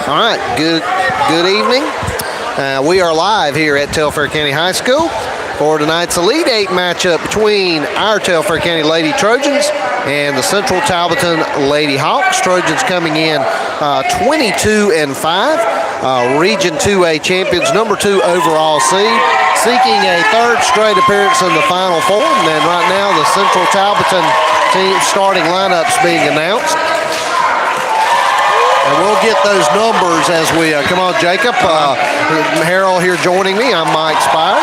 All right, good evening. We are live here at Telfair County High School for tonight's Elite Eight matchup between our Telfair County Lady Trojans and the Central Talbotton Lady Hawks. Trojans coming in 22-5, Region 2A champions, number 2 overall seed, seeking a third straight appearance in the Final Four. And right now, the Central Talbotton team starting lineups being announced. And we'll get those numbers as we come on, Jacob. Harold here joining me. I'm Mike Spires.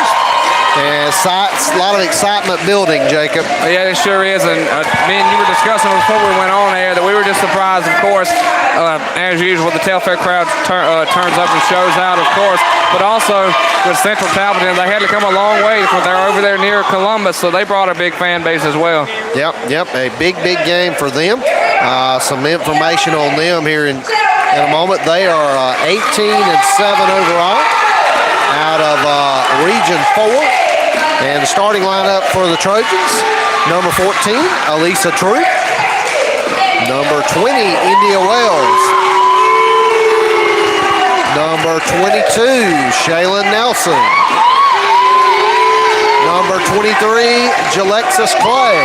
And a lot of excitement building, Jacob. Yeah, it sure is. And me and you were discussing before we went on air that we were just surprised, of course, as usual, the Telfair crowd turns up and shows out, of course. But also with Central Talbotton, they had to come a long way because they're over there near Columbus, so they brought a big fan base as well. Yep, a big game for them. Some information on them here in a moment. They are 18-7 overall out of Region 4. And the starting lineup for the Trojans, number 14, Elisa Troop. Number 20, India Wells. Number 22, Shaylin Nelson. Number 23, Jalexis Clay.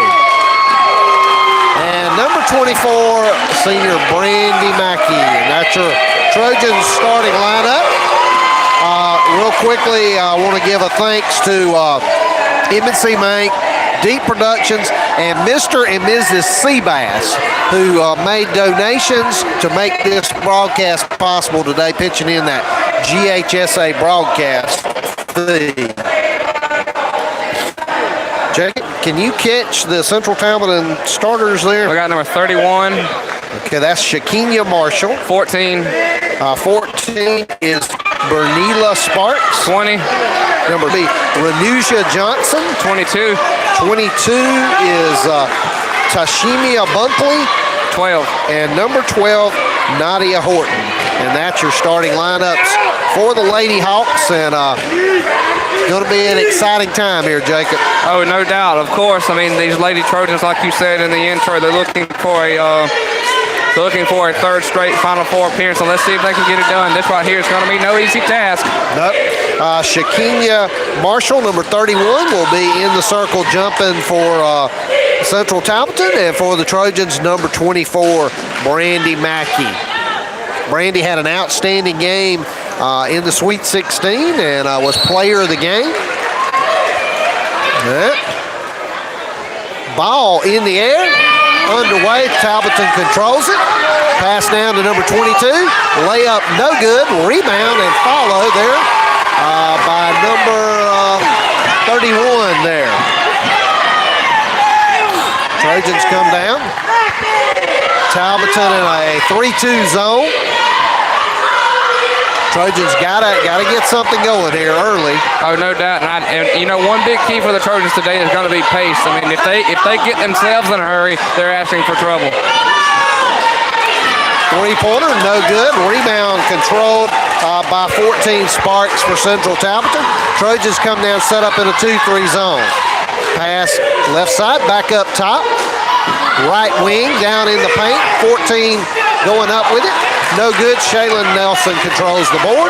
And number 24, senior Brandy Mackey. And that's your Trojans starting lineup. Real quickly, I want to give a thanks to M&C Mank, Deep Productions, and Mr. and Mrs. Seabass, who made donations to make this broadcast possible today, pitching in that GHSA broadcast fee. Jacob, can you catch the Central Talbotton starters there? We got number 31. Okay, that's Shaquina Marshall. 14. 14 is Bernila Sparks. 20. Number B, Renusia Johnson. 22. 22 is Tashimia Bunkley. 12. And number 12, Nadia Horton. And that's your starting lineups for the Lady Hawks. And going to be an exciting time here, Jacob. Oh, no doubt. Of course. I mean, these Lady Trojans, like you said in the intro, they're looking for a third straight Final Four appearance, and let's see if they can get it done. This right here is going to be no easy task. Nope. Shaquina Marshall, number 31, will be in the circle jumping for Central Talbotton, and for the Trojans, number 24, Brandy Mackey. Brandy had an outstanding game in the Sweet 16 and was player of the game. Ball in the air. Underway, Talbotton controls it. Pass down to number 22. Layup no good. Rebound and follow there by number 31 there. Trojans come down. Talbotton in a 3-2 zone. Trojans gotta get something going here early. Oh, no doubt. And you know, one big key for the Trojans today is going to be pace. I mean, if they get themselves in a hurry, they're asking for trouble. Three-pointer, no good. Rebound controlled by 14 Sparks for Central Talbotton. Trojans come down, set up in a 2-3 zone. Pass left side, back up top. Right wing, down in the paint. 14 going up with it. No good. Shaylin Nelson controls the board.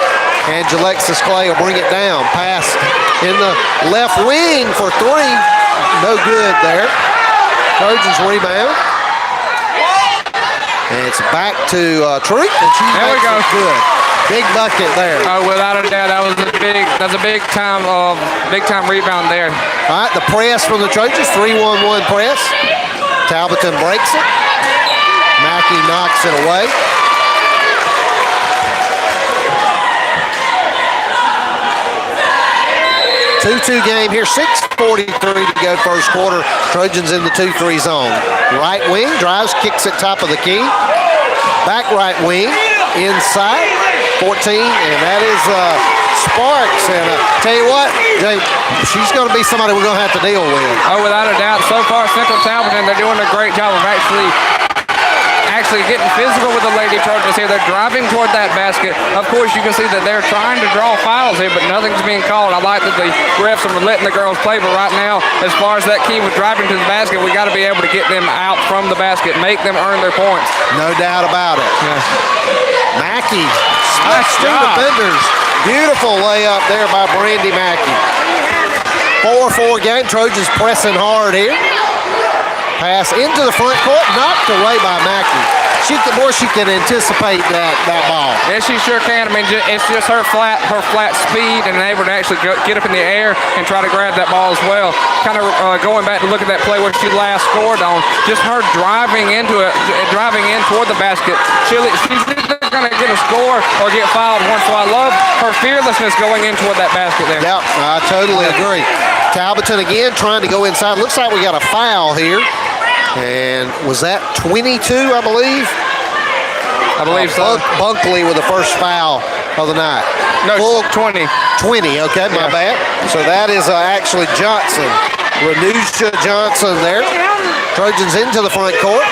And Jalexis Clay will bring it down. Pass in the left wing for 3. No good there. Trojans rebound. And it's back to Troop. There we go. Good. Big bucket there. Oh, without a doubt, that's a big time rebound there. All right, the press from the Trojans, 3-1-1 press. Talbotton breaks it. Mackey knocks it away. 2-2 game here, 6:43 to go first quarter. Trojans in the 2-3 zone. Right wing, drives, kicks it top of the key. Back right wing, inside, 14, and that is Sparks. And tell you what, Jay, she's going to be somebody we're going to have to deal with. Oh, without a doubt. So far, Central Talbotton, they're doing a great job of actually getting physical with the Lady Trojans here. They're driving toward that basket. Of course, you can see that they're trying to draw fouls here, but nothing's being called. I like that the refs are letting the girls play, but right now, as far as that key with driving to the basket, we got to be able to get them out from the basket, make them earn their points. No doubt about it. Yeah. Mackey smashed two defenders. Beautiful layup there by Brandy Mackey. 4-4 game. Trojans pressing hard here. Pass into the front court, knocked away by Mackey. She can anticipate that ball. Yeah, she sure can. I mean, it's just her flat speed and able to actually get up in the air and try to grab that ball as well. Kind of going back to look at that play where she last scored on, just her driving in toward the basket. She's either going to get a score or get fouled once. So I love her fearlessness going in toward that basket there. Yep, I totally agree. Talbotton again trying to go inside. Looks like we got a foul here. And was that 22, I believe? I believe so. Bunkley with the first foul of the night. No, 20. 20, okay, my bad. So that is actually Johnson. Renusha Johnson there. Trojans into the front court.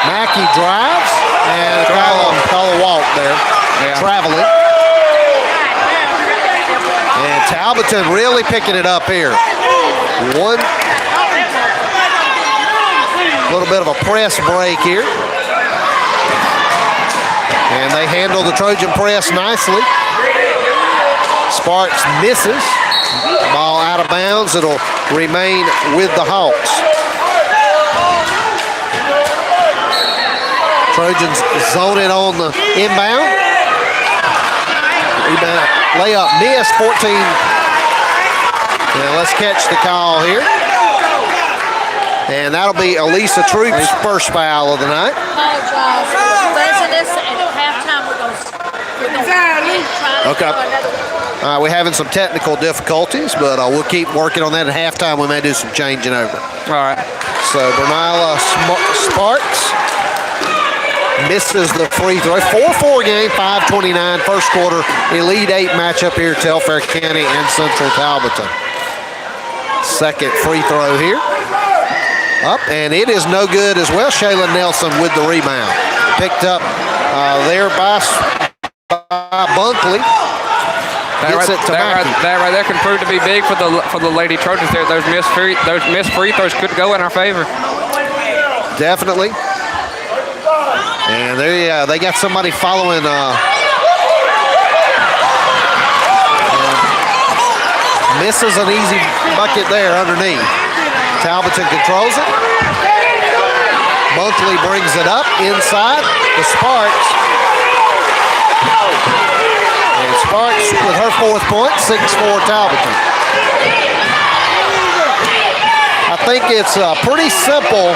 Mackey drives and call a walk there. Yeah. Traveling. And Talbotton really picking it up here. One little bit of a press break here. And they handle the Trojan press nicely. Sparks misses. Ball out of bounds. It'll remain with the Hawks. Trojans zone it on the inbound. Layup missed, 14. Now let's catch the call here. And that'll be Elisa Troop's first foul of the night. Okay. We're having some technical difficulties, but we'll keep working on that. At halftime, we may do some changing over. All right. So Bernila Sparks misses the free throw. 4-4 game, 5:29, first quarter. Elite Eight matchup here, Telfair County and Central Talbotton. Second free throw here. Up, and it is no good as well. Shayla Nelson with the rebound. Picked up there by Bunkley. That right there can prove to be big for the Lady Trojans there. Those missed free throws could go in our favor. Definitely. And they got somebody following. Misses an easy bucket there underneath. Talbotton controls it. Bunkley brings it up inside the Sparks. And Sparks with her fourth point, 6-4 Talbotton. I think it's pretty simple.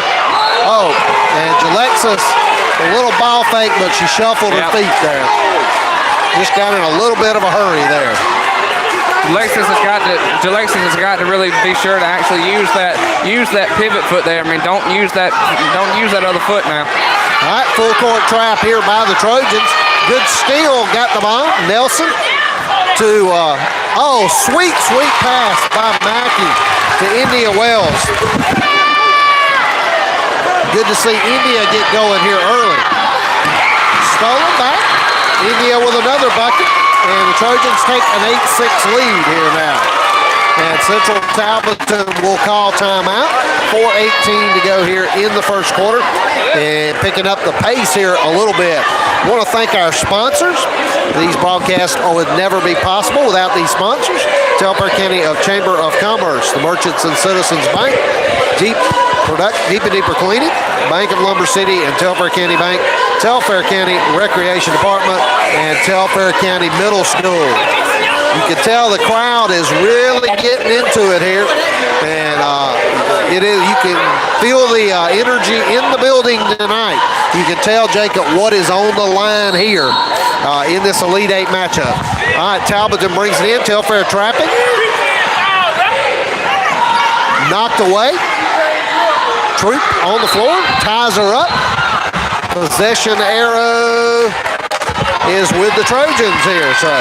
Oh, and Alexis, a little ball fake, but she shuffled her feet there. Just got in a little bit of a hurry there. Alexis has got to really be sure to actually use that pivot foot there. I mean, don't use that other foot now. All right, full court trap here by the Trojans. Good steal, got the ball. Nelson to sweet pass by Mackey to India Wells. Good to see India get going here early. Stolen back. India with another bucket. And the Trojans take an 8-6 lead here now. And Central Talbotton will call timeout. 4:18 to go here in the first quarter. And picking up the pace here a little bit. I want to thank our sponsors. These broadcasts would never be possible without these sponsors. Telfair County Chamber of Commerce, the Merchants and Citizens Bank, Deep and Deeper Cleaning, Bank of Lumber City and Telfair County Bank, Telfair County Recreation Department, and Telfair County Middle School. You can tell the crowd is really getting into it here, and you can feel the energy in the building tonight. You can tell, Jacob, what is on the line here in this Elite Eight matchup. All right, Talbotton brings it in. Telfair trapping. Knocked away. Troop on the floor, ties her up. Possession arrow is with the Trojans here, so.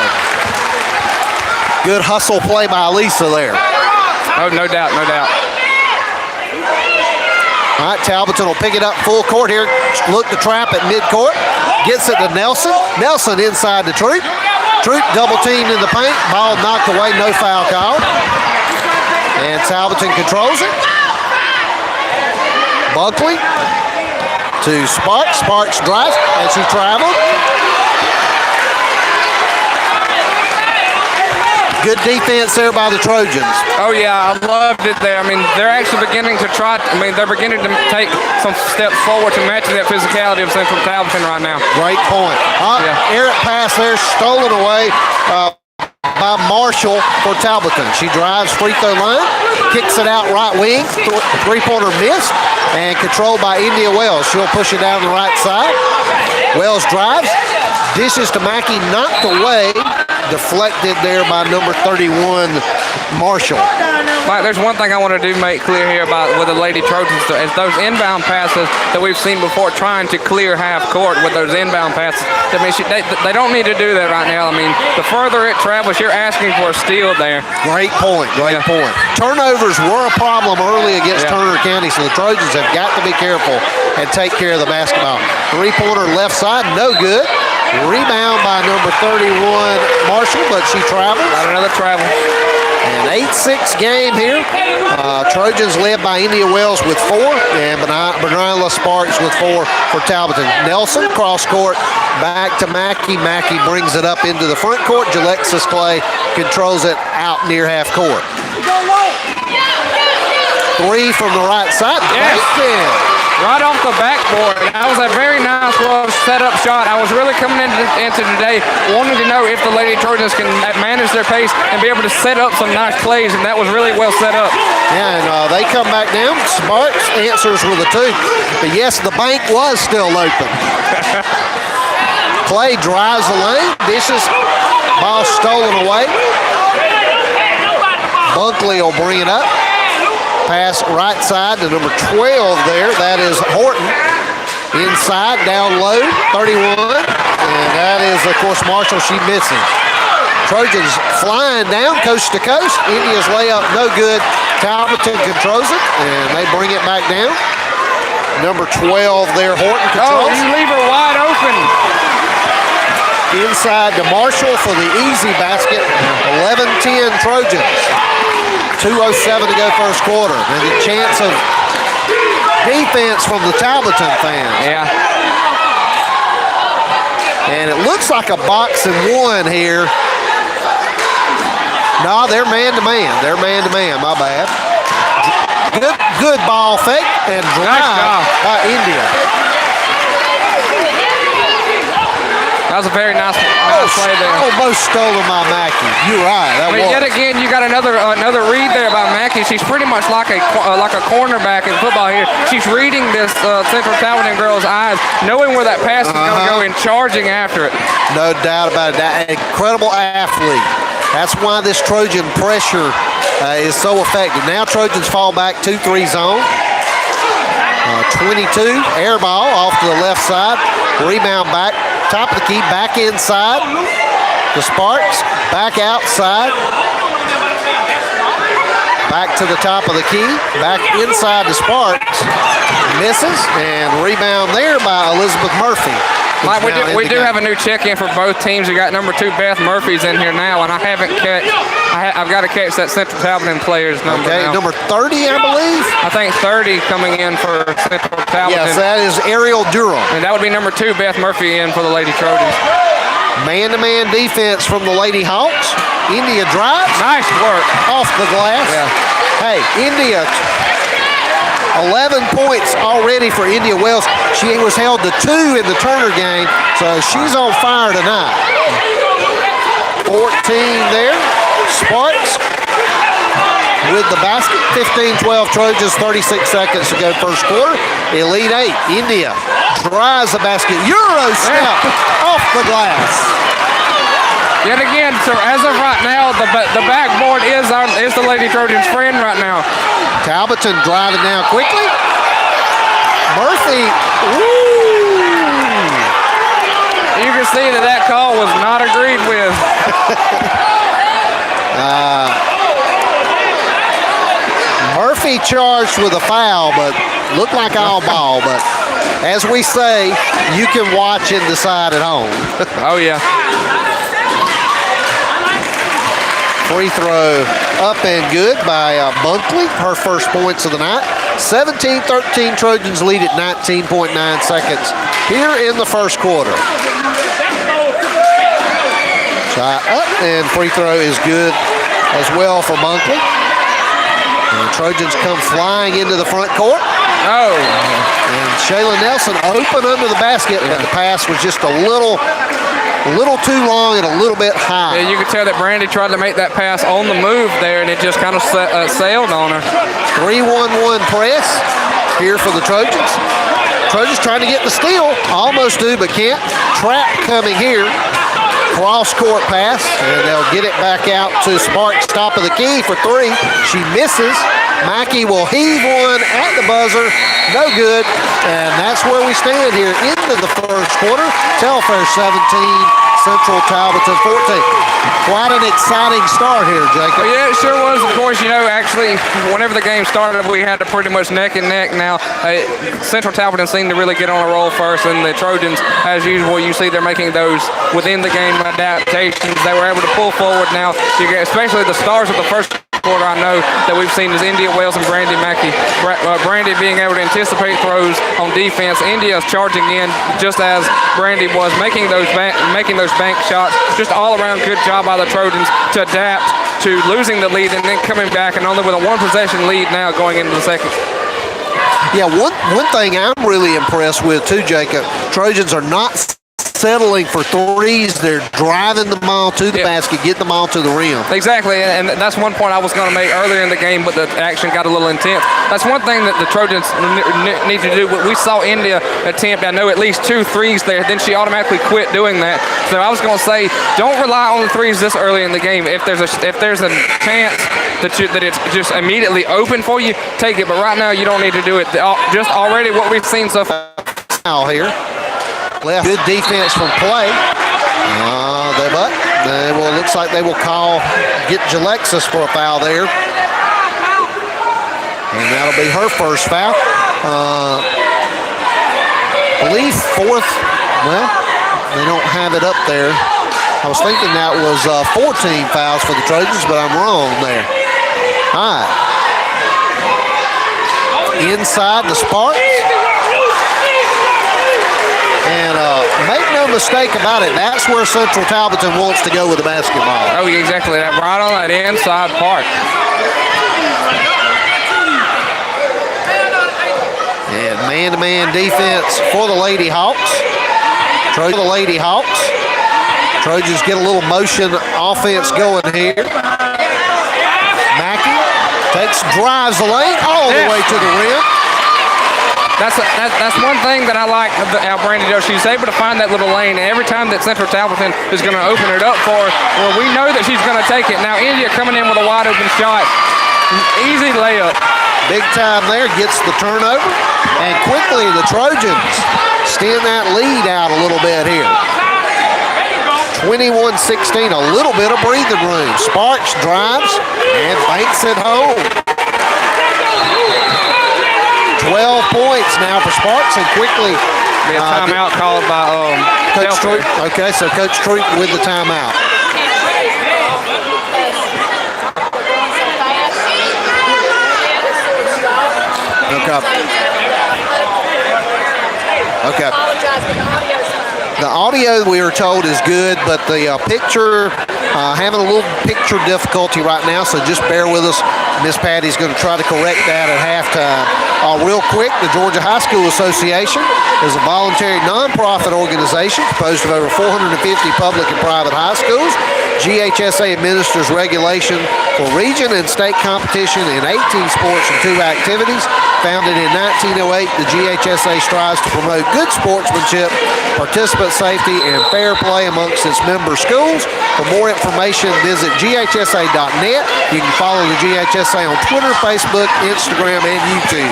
Good hustle play by Lisa there. Oh, no doubt. All right, Talbotton will pick it up full court here. Look to trap at midcourt. Gets it to Nelson. Nelson inside the Troop. Troop double teamed in the paint. Ball knocked away, no foul call. And Talbotton controls it. Buckley to Sparks. Sparks drives, and she traveled. Good defense there by the Trojans. Oh, yeah, I loved it there. I mean, they're actually beginning to they're beginning to take some steps forward to match that physicality of Central Talbotton right now. Great point. Errant pass there, stolen away by Marshall for Talbotton. She drives free throw line, kicks it out right wing, three-pointer missed, and controlled by India Wells. She'll push it down the right side. Wells drives, dishes to Mackey, knocked away, deflected there by number 31, Marshall. Mike, there's one thing I want to make clear here about with the Lady Trojans is those inbound passes that we've seen before, trying to clear half court with those inbound passes. I mean, they don't need to do that right now. I mean, the further it travels, you're asking for a steal there. Great point. Turnovers were a problem early against Turner County, so the Trojans have got to be careful and take care of the basketball. Three-pointer left side, no good. Rebound by number 31, Marshall, but she travels. Got another travel. An 8-6 game here. Trojans led by India Wells with 4, and Benila Sparks with 4 for Talbotton. Nelson, cross court, back to Mackey. Mackey brings it up into the front court. Alexis Clay controls it out near half court. 3 from the right side. Yes. Right off the backboard. That was a very nice little set-up shot. I was really coming into today wanting to know if the Lady Trojans can manage their pace and be able to set up some nice plays, and that was really well set up. Yeah, and they come back down. Sparks answers with a 2. But yes, the bank was still open. Clay drives the lane, dishes, ball stolen away. Bunkley will bring it up. Pass right side to number 12 there. That is Horton. Inside, down low, 31. And that is, of course, Marshall. She missing. Trojans flying down coast to coast. India's layup, no good. Talbotton controls it, and they bring it back down. Number 12 there, Horton controls. Oh, you leave her wide open. Inside to Marshall for the easy basket. 11-10 Trojans. 2:07 to go first quarter. And a chance of defense from the Talbotton fans. Yeah. And it looks like a box and one here. No, they're man-to-man. My bad. Good ball fake and drive by India. That was a very nice play there. Almost stolen by Mackey. You're right. Yet again, you got another read there by Mackey. She's pretty much like a cornerback in football here. She's reading this Central Talbotton girl's eyes, knowing where that pass is going to go and charging after it. No doubt about it. That incredible athlete. That's why this Trojan pressure is so effective. Now Trojans fall back 2-3 zone. 22, air ball off to the left side. Rebound back. Top of the key, back inside to Sparks, back outside, back to the top of the key, back inside to Sparks, misses, and rebound there by Elizabeth Murphy. Mike, we do have a new check-in for both teams. We got number 2 Beth Murphy's in here now, and I've got to catch that Central Talbotton player's number now. Number 30, I believe. I think 30 coming in for Central Talbotton. Yes, that is Ariel Durham. And that would be number 2 Beth Murphy in for the Lady Trojans. Man-to-man defense from the Lady Hawks. India drives. Nice work. Off the glass. Yeah. Hey, India, 11 points already for India Wells. She was held to 2 in the Turner game, so she's on fire tonight. 14 there. Sparks with the basket. 15-12 Trojans, 36 seconds to go first quarter. Elite 8, India drives the basket. Euro step off the glass. Yet again, so as of right now, the backboard is the Lady Trojans' friend right now. Talbotton driving down quickly. Murphy, ooh. You can see that call was not agreed with. Murphy charged with a foul, but looked like all ball. But as we say, you can watch and decide at home. Oh, yeah. Free throw up and good by Bunkley. Her first points of the night. 17-13 Trojans lead at 19.9 seconds here in the first quarter. Shot up, and free throw is good as well for Bunkley. And the Trojans come flying into the front court. Oh. And Shayla Nelson open under the basket, but the pass was just a little too long and a little bit high. Yeah, you could tell that Brandy tried to make that pass on the move there, and it just kind of sailed on her. 3-1-1 press here for the Trojans. Trojans trying to get the steal. Almost do, but can't. Trap coming here. Cross-court pass, and they'll get it back out to Sparks, top of the key for three. She misses. Mackey will heave one at the buzzer. No good. And that's where we stand here into the first quarter. Telfair 17, Central Talbotton 14. Quite an exciting start here, Jacob. Yeah, it sure was. Of course, actually, whenever the game started, we had to pretty much neck and neck. Now, Central Talbotton seemed to really get on a roll first, and the Trojans, as usual, you see they're making those within the game adaptations. They were able to pull forward now. You get, especially the stars of the first quarter, I know that we've seen is India Wells and Brandy Mackey. Brandy being able to anticipate throws on defense. India is charging in just as Brandy was making those bank shots. Just all around good job by the Trojans to adapt to losing the lead and then coming back and only with a one possession lead now going into the second. Yeah, one thing I'm really impressed with too, Jacob, Trojans are not settling for threes. They're driving the ball to the basket, getting the ball to the rim. Exactly, and that's one point I was going to make earlier in the game, but the action got a little intense. That's one thing that the Trojans need to do. We saw India attempt, I know, at least 2 threes there. Then she automatically quit doing that. So I was going to say, don't rely on the threes this early in the game. If there's a chance that it's just immediately open for you, take it. But right now, you don't need to do it. Just already what we've seen so far. Now here. Left. Good defense from play. Looks like they will get Jalexis for a foul there. And that'll be her first foul. Believe fourth. Well, they don't have it up there. I was thinking that was 14 fouls for the Trojans, but I'm wrong there. All right. Inside the Sparks. And make no mistake about it, that's where Central Talbotton wants to go with the basketball. Oh, yeah, exactly. Right on that inside part. And man-to-man defense for the Lady Hawks. Trojans get a little motion offense going here. Mackey drives the lane all the way to the rim. That's one thing that I like how Brandy does. She's able to find that little lane, and every time that Central Talbotton is going to open it up for her, well, we know that she's going to take it. Now India coming in with a wide open shot. Easy layup. Big time there, gets the turnover, and quickly the Trojans extend that lead out a little bit here. 21-16, a little bit of breathing room. Sparks drives and banks it home. 12 points now for Sparks, and quickly a timeout called by Coach Troop. Okay, so Coach Troop with the timeout. Okay. The audio, we were told, is good, but the picture, having a little picture difficulty right now, so just bear with us. Miss Patty's going to try to correct that at halftime. Real quick, the Georgia High School Association is a voluntary nonprofit organization composed of over 450 public and private high schools. GHSA administers regulation for region and state competition in 18 sports and 2 activities. Founded in 1908, the GHSA strives to promote good sportsmanship, participant safety, and fair play amongst its member schools. For more information, visit ghsa.net. You can follow the GHSA on Twitter, Facebook, Instagram, and YouTube.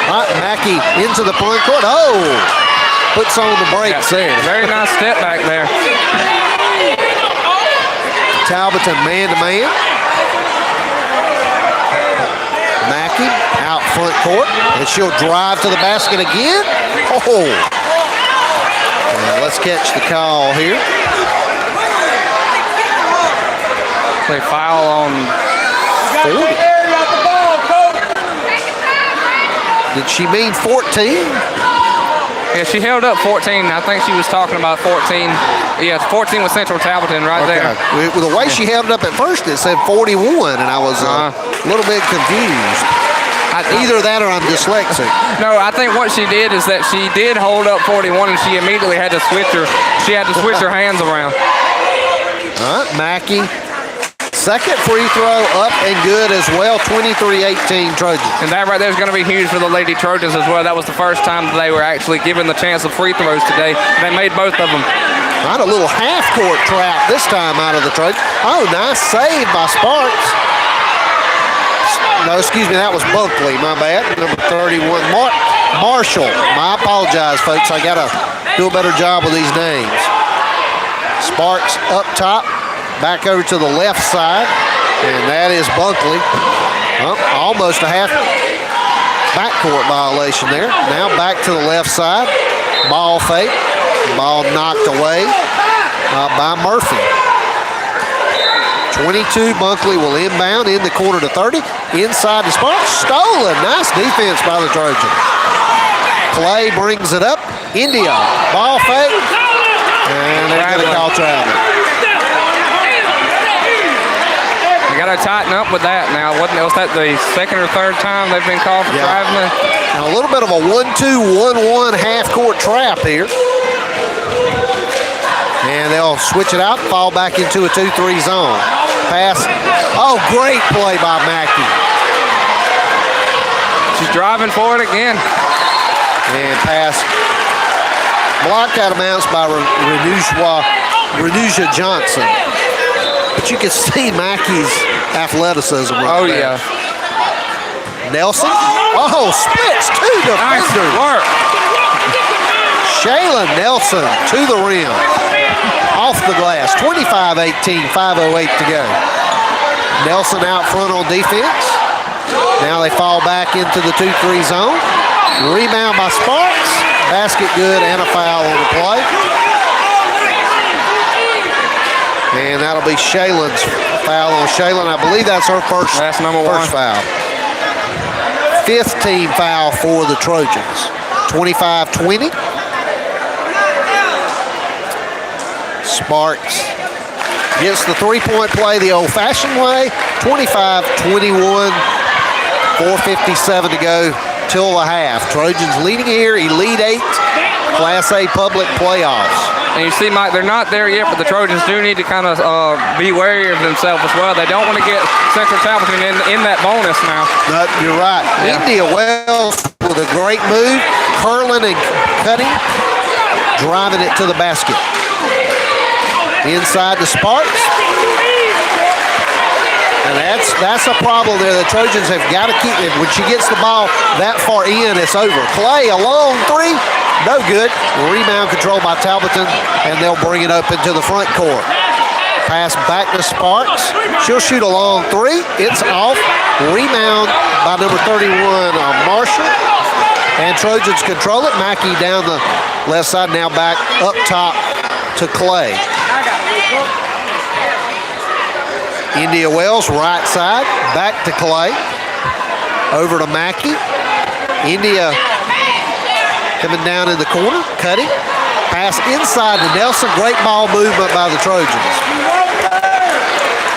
All right, Mackey into the front court. Oh, puts on the brakes there. Very nice step back there. Talbotton man-to-man. Mackey out front court, and she'll drive to the basket again. Oh! Let's catch the call here. They foul on 40. Did she mean 14? Yeah, she held up 14. I think she was talking about 14. Yeah, 14 was Central Talbotton right there. With the way she held it up at first, it said 41, and I was a little bit confused. Either that or I'm dyslexic. No, I think what she did is that she did hold up 41, and she immediately had to switch her. She had to switch her hands around. All right, Mackey. Second free throw up and good as well, 23-18 Trojans. And that right there is going to be huge for the Lady Trojans as well. That was the first time they were actually given the chance of free throws today. They made both of them. Not a little half-court trap this time out of the Trojans. Oh, nice save by Sparks. No, excuse me, that was Bunkley, my bad. Number 31, Marshall. I apologize, folks. I got to do a better job with these names. Sparks up top. Back over to the left side, and that is Bunkley. Almost a half backcourt violation there. Now back to the left side. Ball fake. Ball knocked away by Murphy. 22, Bunkley will inbound in the corner to 30. Inside the Sparks. Stolen. Nice defense by the Trojans. Clay brings it up. India. Ball fake. And they're going to call traveling. Got to tighten up with that now. Was that the second or third time they've been called for traveling? Now a little bit of a 1-2-1-1 half-court trap here. And they'll switch it out, fall back into a 2-3 zone. Pass. Oh, great play by Mackey. She's driving for it again. And pass. Blocked out of bounds by Renusia Johnson. But you can see Mackey's athleticism right there. Nelson. Oh, splits two defenders. Nice work. Shayla Nelson to the rim. Off the glass. 25-18, 5:08 to go. Nelson out front on defense. Now they fall back into the 2-3 zone. Rebound by Sparks. Basket good and a foul on the play. And that'll be Shaylin's foul on Shaylin. I believe that's her first foul. Fifth team foul for the Trojans. 25-20. Sparks gets the three-point play the old-fashioned way. 25-21. 4:57 to go till the half. Trojans leading here, Elite 8, Class A public playoffs. And you see, Mike, they're not there yet, but the Trojans do need to kind of be wary of themselves as well. They don't want to get Central Talbotton in that bonus now. No, you're right. Yeah. India Wells with a great move, curling and cutting, driving it to the basket. Inside the Sparks. And that's a problem there. The Trojans have got to keep it. When she gets the ball that far in, it's over. Clay, a long three. No good. Rebound controlled by Talbotton, and they'll bring it up into the front court. Pass back to Sparks. She'll shoot a long three. It's off. Rebound by number 31, Marshall. And Trojans control it. Mackey down the left side, now back up top to Clay. India Wells, right side, back to Clay. Over to Mackey. India coming down in the corner, cutting. Pass inside to Nelson. Great ball movement by the Trojans.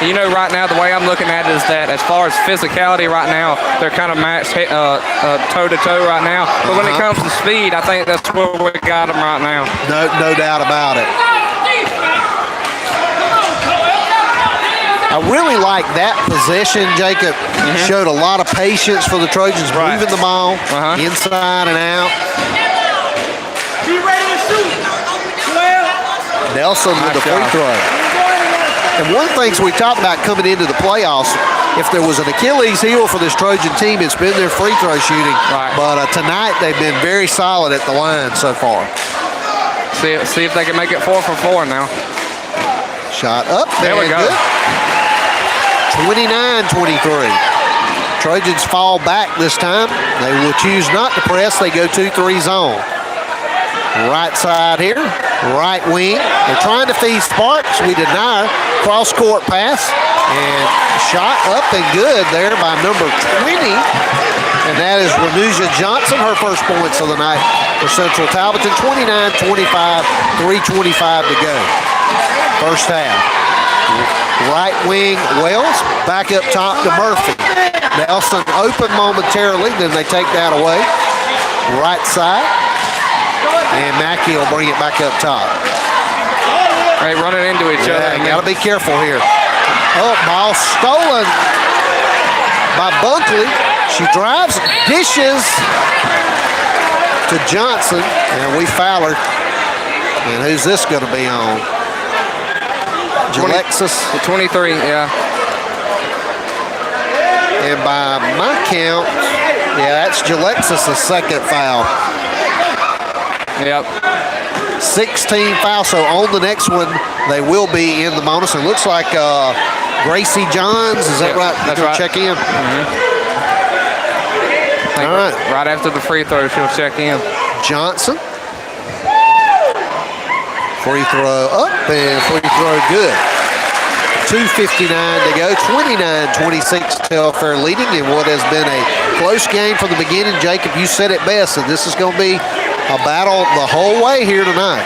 You know, right now, the way I'm looking at it is that as far as physicality right now, they're kind of matched toe-to-toe right now. But when it comes to speed, I think that's where we got them right now. No doubt about it. I really like that possession, Jacob. Showed a lot of patience for the Trojans, moving the ball inside and out. Be ready to shoot. Nelson with the free throw. And one of the things we talked about coming into the playoffs, if there was an Achilles heel for this Trojan team, it's been their free throw shooting. Right. But tonight they've been very solid at the line so far. See if they can make it 4 for 4 now. Shot up. There we go. 29-23. Trojans fall back this time. They will choose not to press. They go 2-3 zone. Right side here, right wing. They're trying to feed Sparks. We deny her. Cross-court pass. And shot up and good there by number 20. And that is Renusia Johnson, her first points of the night for Central Talbotton. 29-25, 3:25 to go. First half. Right wing Wells, back up top to Murphy. Nelson open momentarily, then they take that away. Right side. And Mackey will bring it back up top. Right, running into each other. Yeah, got to be careful here. Oh, ball stolen by Bunkley. She drives, dishes to Johnson, and we foul her. And who's this going to be on? Alexis. 23, yeah. And by my count, yeah, that's Jalexis' second foul. Yep. 16 fouls, so on the next one, they will be in the bonus. It looks like Gracie Johns, is that right? That's right. Check in. All right. Right after the free throw, she'll check in. Johnson. Free throw up and free throw good. 2:59 to go, 29-26 Telfair leading in what has been a close game from the beginning. Jacob, you said it best, and this is going to be a battle the whole way here tonight.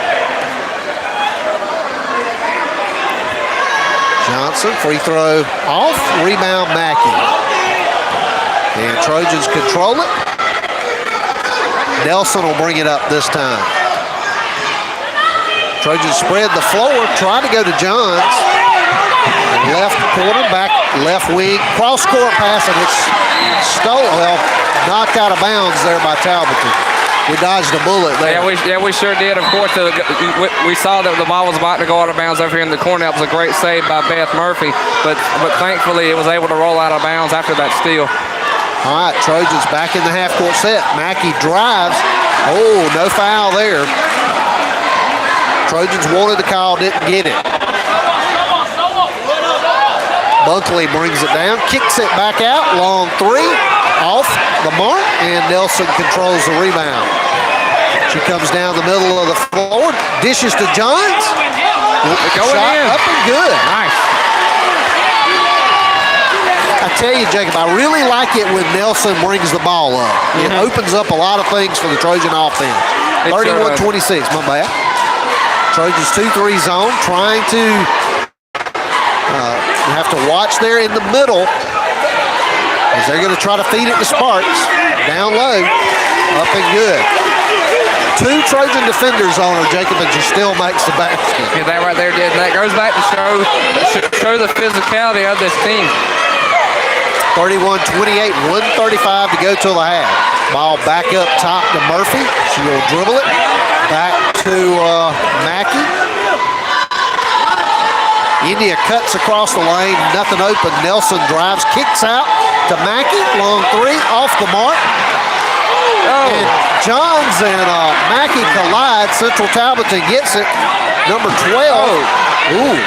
Johnson, free throw off, rebound Mackey. And Trojans control it. Nelson will bring it up this time. Trojans spread the floor, try to go to Johns. Left corner, back left wing, cross court pass, and it's stolen. Well, knocked out of bounds there by Talbotton. We dodged a bullet there. Yeah, we sure did. Of course, we saw that the ball was about to go out of bounds over here in the corner. That was a great save by Beth Murphy, but thankfully it was able to roll out of bounds after that steal. All right, Trojans back in the half-court set. Mackey drives. Oh, no foul there. Trojans wanted the call, didn't get it. Bunkley brings it down, kicks it back out, long three, off the mark, and Nelson controls the rebound. She comes down the middle of the floor, dishes to Johns. Going Shot in. Up and good. Nice. I tell you, Jacob, I really like it when Nelson brings the ball up. It opens up a lot of things for the Trojan offense. 31-26, my bad. Trojans 2-3 zone, trying to have to watch there in the middle as they're going to try to feed it to Sparks. Down low, up and good. 2 Trojan defenders on her, Jacob, and she still makes the basket. Yeah, that right there did. That goes back to show the physicality of this team. 31-28, 1:35 to go till the half. Ball back up top to Murphy. She will dribble it. Back to Mackey. India cuts across the lane, nothing open. Nelson drives, kicks out to Mackey. Long three, off the mark. And Johns and Mackey collide. Central Talbotton gets it. Number 12. Ooh.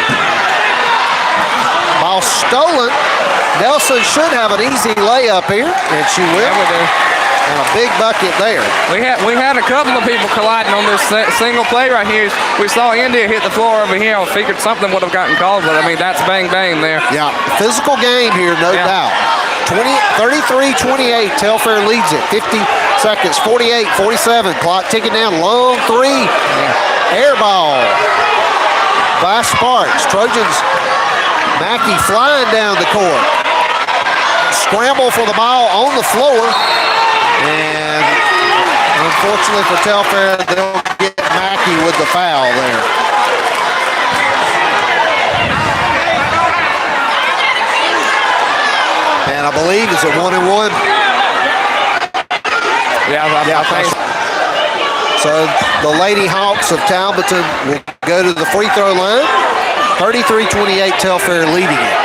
Ball stolen. Nelson should have an easy layup here, and she will. And a big bucket there. We had a couple of people colliding on this single play right here. We saw India hit the floor over here. I figured something would have gotten called, but I mean, that's bang bang there. Yeah, physical game here, no doubt. 33-28, Telfair leads it. 50 seconds, 48-47. Clock ticking down, long three. Air ball by Sparks. Trojans, Mackey flying down the court. Scramble for the ball on the floor. And unfortunately for Telfair, they'll get Mackey with the foul there. And I believe it's a 1-and-1. Yeah, I think. So the Lady Hawks of Talbotton will go to the free throw line. 33-28, Telfair leading it.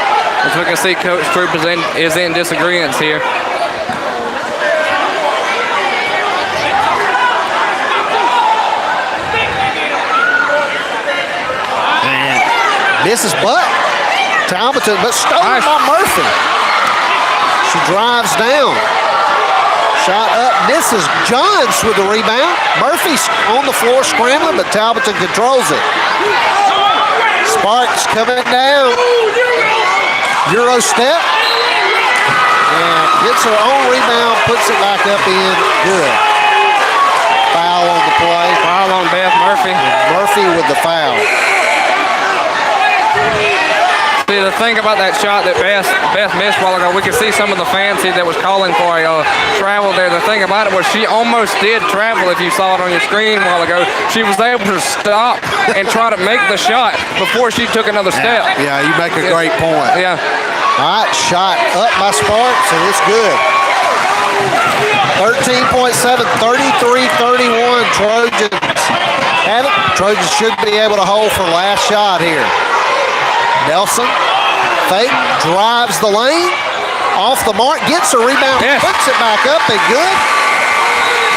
As we can see, Coach Troop is in disagreement here. Misses butt. Talbotton, but stolen by Murphy. She drives down. Shot up, misses. Johns with the rebound. Murphy's on the floor scrambling, but Talbotton controls it. Sparks coming down. Euro step. And gets her own rebound, puts it back up in. Good. Foul on the play. Foul on Beth Murphy. Murphy with the foul. See, the thing about that shot that Beth missed a while ago, we could see some of the fans here that was calling for a travel there. The thing about it was she almost did travel, if you saw it on your screen a while ago. She was able to stop and try to make the shot before she took another step. Yeah, you make a great point. Yeah. All right, shot up by Sparks, and it's good. 13.7, 33-31, Trojans have it. Trojans should be able to hold for last shot here. Nelson, fake, drives the lane, off the mark, gets a rebound, puts it back up, and good.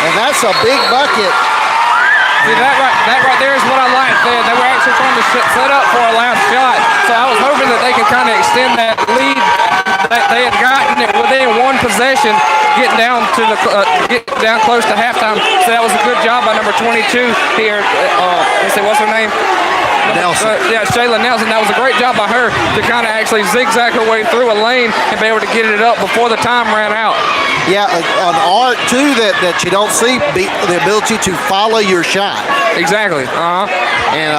And that's a big bucket. See, that right there is what I like there. They were actually trying to set up for a last shot. So I was hoping that they could kind of extend that lead. They had gotten it within one possession, getting down to close to halftime. So that was a good job by number 22 here. Let's see, what's her name? Nelson. Yeah, Shayla Nelson. That was a great job by her to kind of actually zigzag her way through a lane and be able to get it up before the time ran out. Yeah, an art too that you don't see, the ability to follow your shot. Exactly. And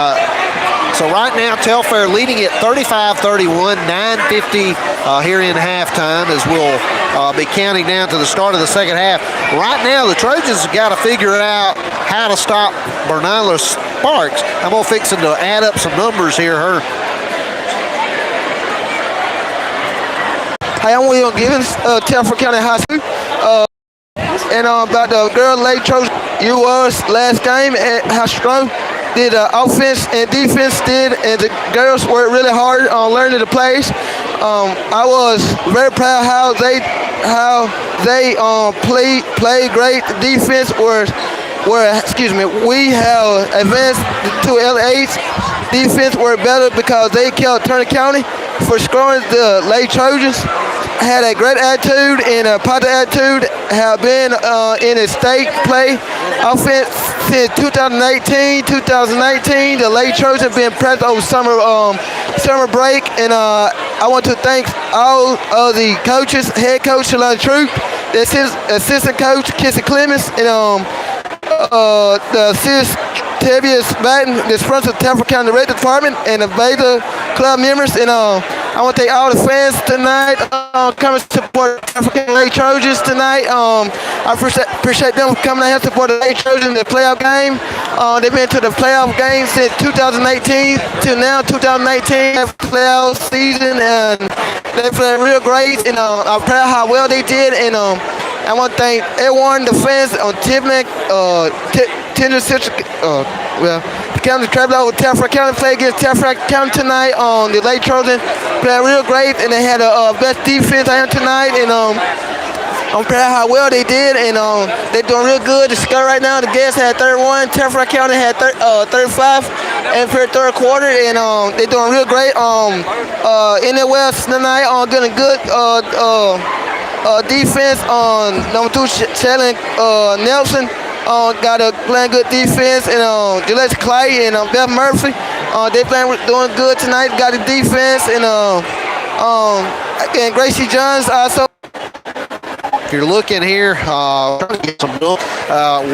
so right now, Telfair leading at 35-31, 9:50 here in halftime, as we'll be counting down to the start of the second half. Right now, the Trojans have got to figure out how to stop Bernala Sparks. I'm going to fix them to add up some numbers here. Hey, I'm William Givens, Telfair County High School. And about the girl late Trojan, you was last game at how strong did offense and defense did, and the girls worked really hard on learning the plays. I was very proud how they played great. The defense we have advanced to L8. Defense worked better because they kept Turner County for scoring. The late Trojans had a great attitude and a positive attitude, have been in a state play offense since 2019. The late Trojans have been present over summer break, and I want to thank all of the coaches, head coach Shalon Troop, the assistant coach Kissy Clemens, and the assistant Tavius Batten, the sponsor of Telfair County Rec Department, and the Beta Club members. And I want to thank all the fans tonight coming to support Telfair County Lake Trojans tonight. I appreciate them coming out here to support the Lake Trojans in the playoff game. They've been to the playoff game since 2018 to now 2019 playoff season, and they played real great. And I'm proud how well they did. And I want to thank everyone, the fans on Tiffany, Tender Central, the county traveled over Telfair County, played against Telfair County tonight. The Lake Trojan played real great, and they had a best defense out here tonight. And I'm proud how well they did, and they're doing real good. The score right now, the Guests had 31, Telfair County had 35 in the third quarter, and they're doing real great. In the West tonight, getting good defense on number 2, Shelly Nelson. Got a playing good defense, and Gillette Clay and Beth Murphy, they doing good tonight. Got the defense, and Gracie Johns also. If you're looking here,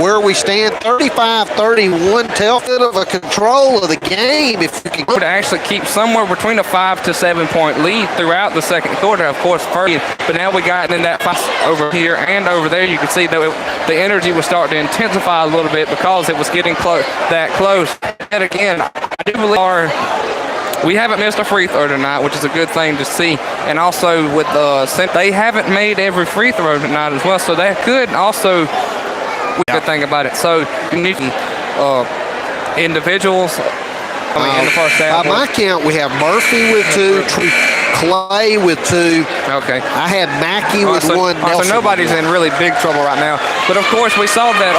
where we stand, 35-31, Telfair of a control of the game. If you can would actually keep somewhere between a 5 to 7 point lead throughout the second quarter, of course, first. But now we got in that fight over here and over there. You can see that the energy was starting to intensify a little bit because it was getting that close. And again, I do believe we haven't missed a free throw tonight, which is a good thing to see. And also with they haven't made every free throw tonight as well, so that could also be a good thing about it. So you need individuals. In the first half. By my count, we have Murphy with 2, Clay with 2. Okay. I had Mackey with 1. So nobody's in really big trouble right now. But of course, we saw that.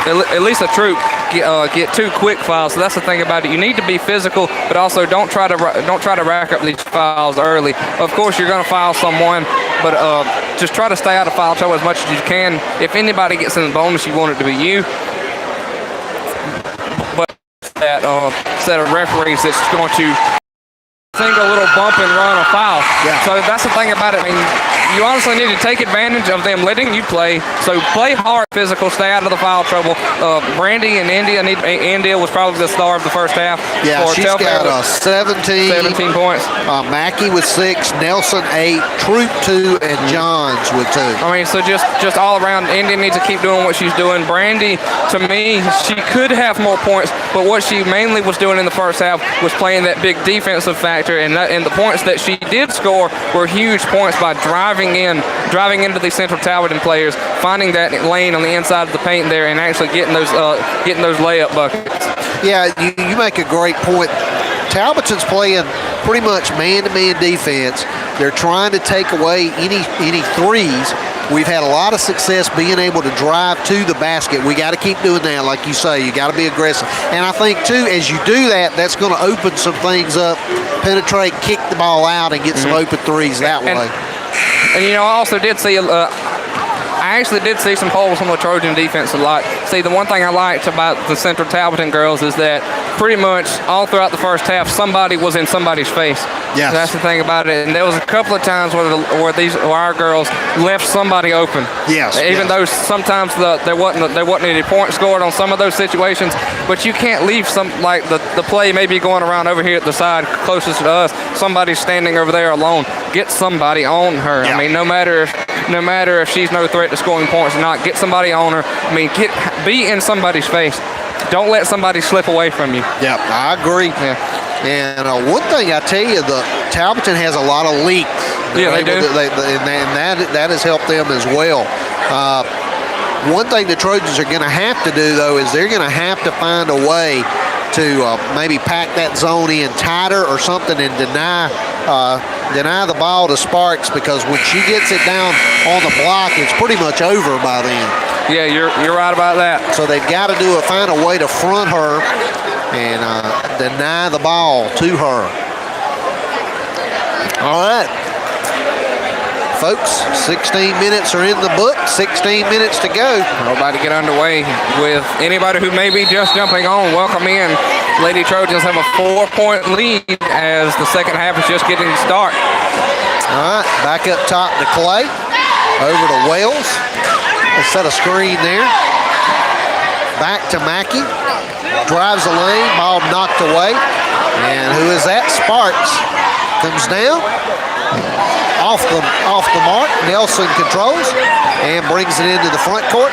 At least a troop get 2 quick fouls. So that's the thing about it. You need to be physical, but also don't try to rack up these fouls early. Of course, you're going to foul someone, but just try to stay out of foul trouble as much as you can. If anybody gets in the bonus, you want it to be you. But that set of referees that's going to single little bump and run or foul. Yeah. So that's the thing about it. I mean, you honestly need to take advantage of them letting you play. So play hard, physical, stay out of the foul trouble. Brandy and India was probably the star of the first half. Yeah, for she's Telfair got 17 points. Mackey with 6, Nelson 8, Troop 2, and Johns with 2. I mean, so just all around, India needs to keep doing what she's doing. Brandy, to me, she could have more points, but what she mainly was doing in the first half was playing that big defensive factor, and the points that she did score were huge points by driving into the Central Talbotton players, finding that lane on the inside of the paint there, and actually getting those layup buckets. Yeah, you make a great point. Talbotton's playing pretty much man-to-man defense. They're trying to take away any threes. We've had a lot of success being able to drive to the basket. We got to keep doing that, like you say. You got to be aggressive. And I think, too, as you do that, that's going to open some things up, penetrate, kick the ball out, and get some open threes that way. And you know, I also did see I actually did see some holes on the Trojan defense a lot. See, the one thing I liked about the Central Talbotton girls is that pretty much all throughout the first half, somebody was in somebody's face. Yes. That's the thing about it. And there was a couple of times where our girls left somebody open. Yes. Even though sometimes there wasn't any points scored on some of those situations, but you can't leave the play maybe going around over here at the side closest to us. Somebody's standing over there alone. Get somebody on her. Yeah. I mean, no matter if she's no threat to scoring points or not, get somebody on her. I mean, be in somebody's face. Don't let somebody slip away from you. Yeah, I agree. Yeah. And one thing I tell you, the Talbotton has a lot of leaks. Yeah, they do. And that has helped them as well. One thing the Trojans are going to have to do, though, is they're going to have to find a way to maybe pack that zone in tighter or something and deny the ball to Sparks, because when she gets it down on the block, it's pretty much over by then. Yeah, you're right about that. So they've got to find a way to front her and deny the ball to her. All right. Folks, 16 minutes are in the book, 16 minutes to go. We're about to get underway with anybody who may be just jumping on. Welcome in. Lady Trojans have a 4-point lead as the second half is just getting started. All right, back up top to Clay. Over to Wells. Let's set a screen there. Back to Mackey. Drives the lane, ball knocked away. And who is that? Sparks comes down. Off the mark, Nelson controls and brings it into the front court.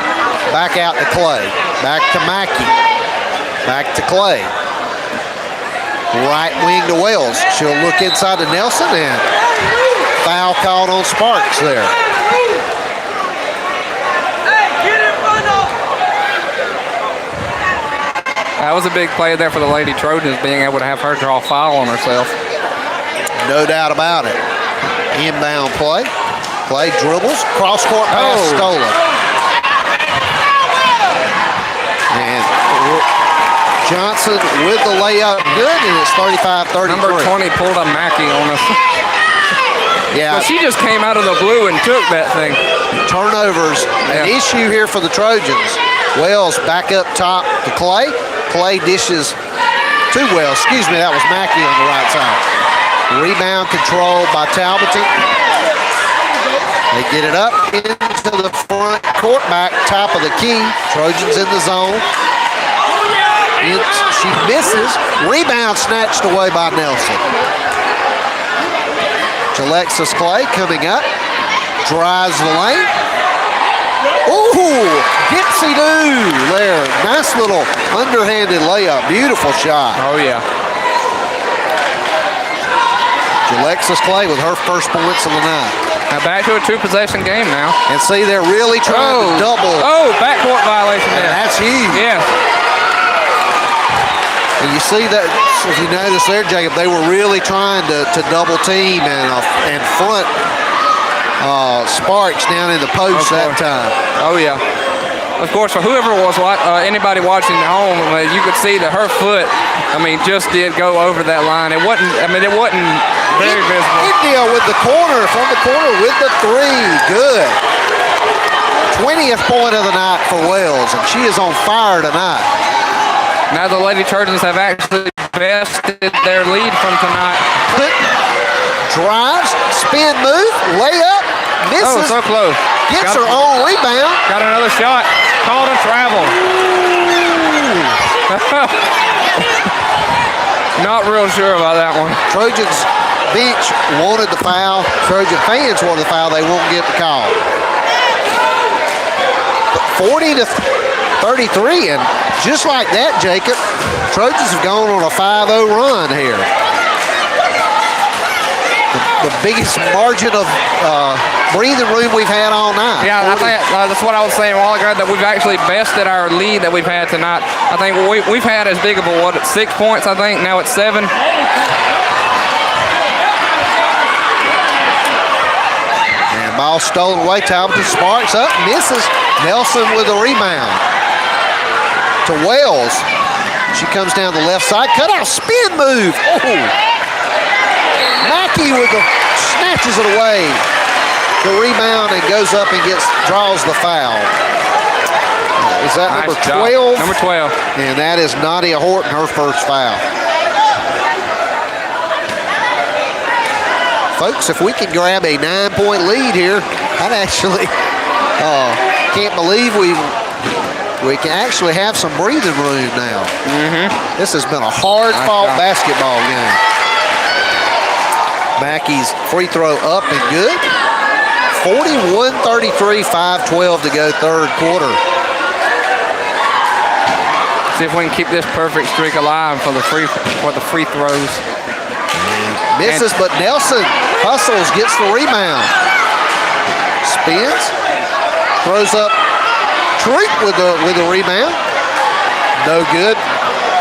Back out to Clay. Back to Mackey. Back to Clay. Right wing to Wells. She'll look inside to Nelson, and foul called on Sparks there. That was a big play there for the Lady Trojans, being able to have her draw a foul on herself. No doubt about it. Inbound play. Clay dribbles. Cross-court pass stolen. And Johnson with the layup good, and it's 35-33. Number 20 pulled a Mackey on us. Yeah. But she just came out of the blue and took that thing. Turnovers, an issue here for the Trojans. Wells back up top to Clay. Clay dishes to Wells. Excuse me, that was Mackey on the right side. Rebound controlled by Talbotton. They get it up into the front court, back top of the key. Trojans in the zone. She misses. Rebound snatched away by Nelson. Alexis Clay coming up. Drives the lane. Ooh, dipsy-doo there. Nice little underhanded layup. Beautiful shot. Oh, yeah. Alexis Clay with her first points of the night. Now back to a 2-possession game now. And see, they're really trying to double. Oh, backcourt violation there. That's huge. Yeah. And you see that, if you notice there, Jacob, they were really trying to double team and front Sparks down in the post that time. Oh, yeah. Of course, for whoever was anybody watching at home, you could see that her foot, just did go over that line. It wasn't very visible. India with the corner, from the corner with the three. Good. 20th point of the night for Wells, and she is on fire tonight. Now the Lady Trojans have actually bested their lead from tonight. Drives, spin move, layup, misses. Oh, so close. Gets her own rebound. Got another shot. Called a travel. Not real sure about that one. Trojans bench wanted the foul. Trojan fans wanted the foul. They won't get the call. 40-33, and just like that, Jacob, Trojans have gone on a 5-0 run here. The biggest margin of breathing room we've had all night. Yeah, I think that's what I was saying a while ago, that we've actually bested our lead that we've had tonight. I think we've had as big of a, 6 points, I think. Now it's 7. And ball stolen away. Talbotton sparks up, misses. Nelson with a rebound. To Wells. She comes down the left side. Cut off, spin move. Oh. Mackey with the snatches it away. The rebound and goes up and draws the foul. Is that Nice number job. 12? Number 12. And that is Nadia Horton, her first foul. Folks, if we can grab a 9-point lead here, I'd actually can't believe we can actually have some breathing room now. This has been a hard-fought basketball game. Mackey's free throw up and good. 41-33, 5:12 to go, third quarter. See if we can keep this perfect streak alive for the free throws. Misses, but Nelson hustles, gets the rebound. Spins, throws up. Troop with the rebound. No good.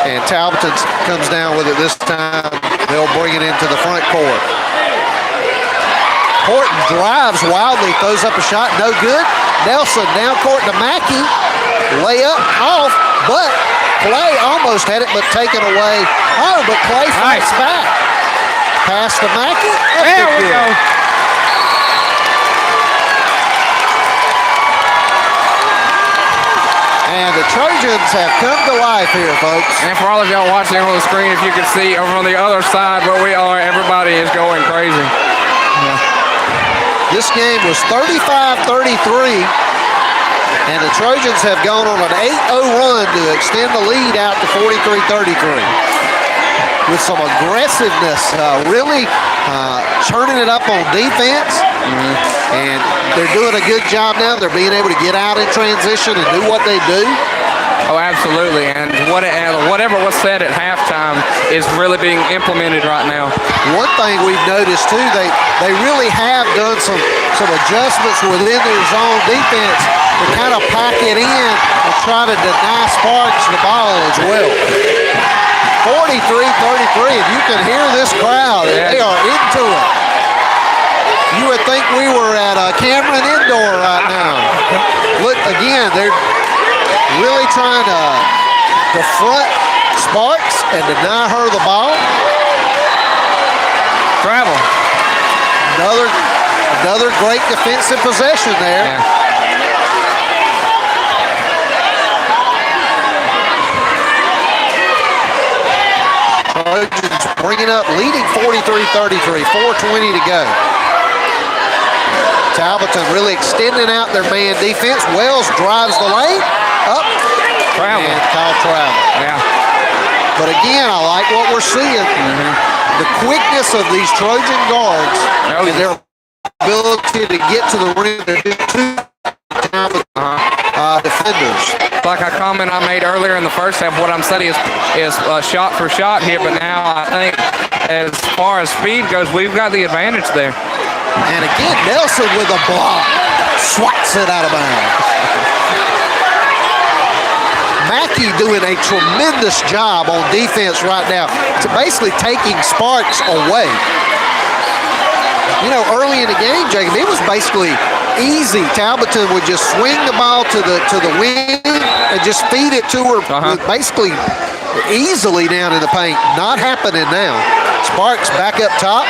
And Talbotton comes down with it this time. They'll bring it into the front court. Horton drives wildly, throws up a shot, no good. Nelson down court to Mackey. Layup off, but Clay almost had it, but taken away. Oh, but Clay fights back. Pass to Mackey. There we go. And the Trojans have come to life here, folks. And for all of y'all watching on the screen, if you can see over on the other side where we are, everybody is going crazy. Yeah. This game was 35-33, and the Trojans have gone on an 8-0 run to extend the lead out to 43-33. With some aggressiveness, really churning it up on defense. And they're doing a good job now. They're being able to get out in transition and do what they do. Oh, absolutely. And whatever was said at halftime is really being implemented right now. One thing we've noticed too, they really have done some adjustments within their zone defense to kind of pack it in and try to deny Sparks the ball as well. 43-33, and you can hear this crowd. Yeah. They are into it. You would think we were at Cameron Indoor right now. Look, again, they're really trying to defront Sparks and deny her the ball. Travel. Another great defensive possession there. Yeah. Trojans bringing up, leading 43-33, 4:20 to go. Talbotton really extending out their man defense. Wells drives the lane, up, Travel. and call travel. Yeah. But again, I like what we're seeing. The quickness of these Trojan guards and their ability to get to the rim. They're two defenders. Like a comment I made earlier in the first half, what I'm saying is shot for shot here, but now I think as far as speed goes, we've got the advantage there. And again, Nelson with a block. Swats it out of bounds. Mackey doing a tremendous job on defense right now to basically taking Sparks away. You know, early in the game, Jacob, it was basically easy. Talbotton would just swing the ball to the wing and just feed it to her basically easily down in the paint. Not happening now. Sparks back up top.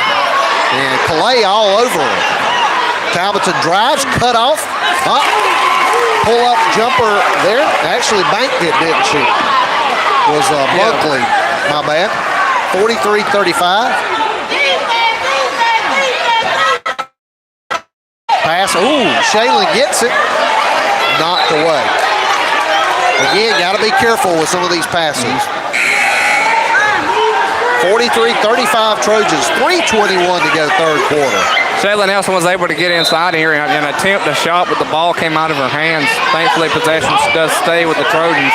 And Calais all over her. Talbotton drives, cut off, up, pull up jumper there. Actually banked it, didn't she? Was Bunkley, my bad. 43-35. Pass. Ooh, Shaylin gets it. Knocked away. Again, got to be careful with some of these passes. 43-35 Trojans. 3:21 to go third quarter. Shayla Nelson was able to get inside here and attempt a shot, but the ball came out of her hands. Thankfully, possession does stay with the Trojans.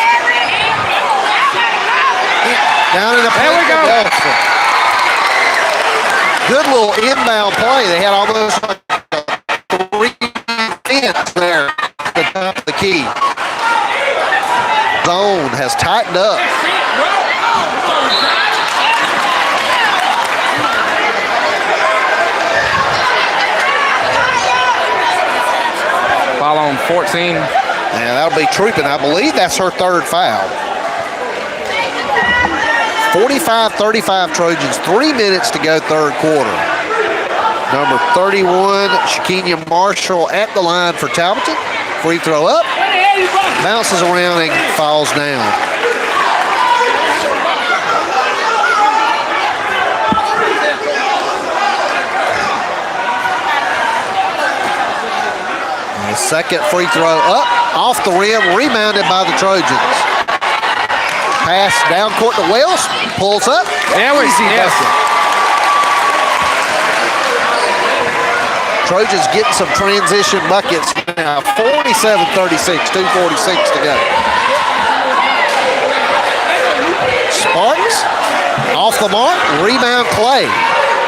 Down in the There we go. Nelson. Good little inbound play. They had almost like 3 minutes there at the top of the key. Zone has tightened up. Foul on 14. Yeah, that'll be Troopin. I believe that's her third foul. 45-35 Trojans. 3 minutes to go third quarter. Number 31, Shakenya Marshall at the line for Talbotton. Free throw up. Bounces around and falls down. The second free throw up, off the rim, rebounded by the Trojans. Pass down court to Wells, pulls up. Easy bucket. Trojans getting some transition buckets now. 47-36, 2:46 to go. Sparks, off the mark, rebound Clay.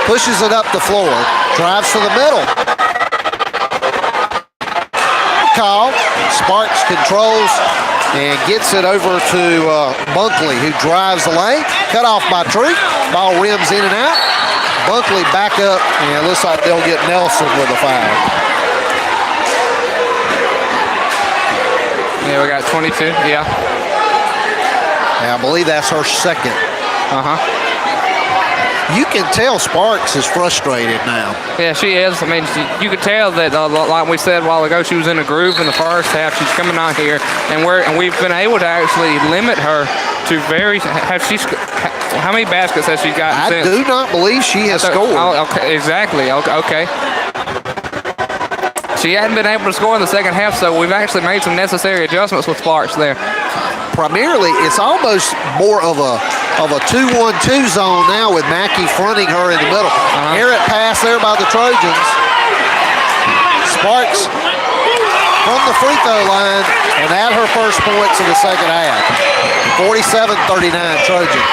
Pushes it up the floor, drives to the middle. Call. Sparks controls and gets it over to Bunkley, who drives the lane. Cut off by Troop. Ball rims in and out. Bunkley back up, and it looks like they'll get Nelson with a foul. Yeah, we got 22. Yeah. And I believe that's her second. Uh-huh. You can tell Sparks is frustrated now. Yeah, she is. I mean, you could tell that, like we said a while ago, she was in a groove in the first half. She's coming out here, and we've been able to actually limit her to how many baskets has she gotten I since? do not believe she has scored. Oh, okay, exactly. Okay. She hadn't been able to score in the second half, so we've actually made some necessary adjustments with Sparks there. Primarily, it's almost more of a 2-1-2 zone now with Mackey fronting her in the middle. Errant pass there by the Trojans. Sparks from the free throw line, and at her first points in the second half. 47-39 Trojans.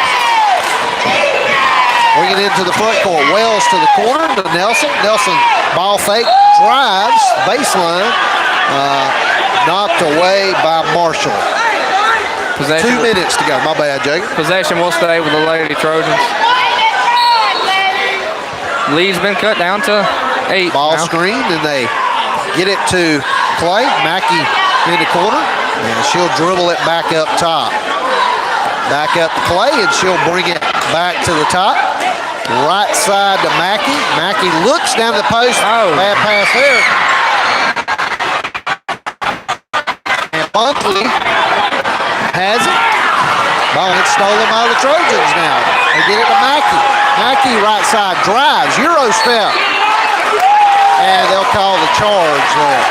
Bring it into the front court. Wells to the corner to Nelson. Nelson ball fake, drives, baseline. Knocked away by Marshall. Possession. 2 minutes to go. My bad, Jacob. Possession will stay with the Lady Trojans. Lead's been cut down to 8. Ball now. screen, and they get it to Clay. Mackey in the corner, and she'll dribble it back up top. Back up to Clay, and she'll bring it back to the top. Right side to Mackey. Mackey looks down the post. Oh. Bad pass there. And Bunkley has it. Ball gets stolen by the Trojans now. They get it to Mackey. Mackey right side drives, Euro step. And they'll call the charge there.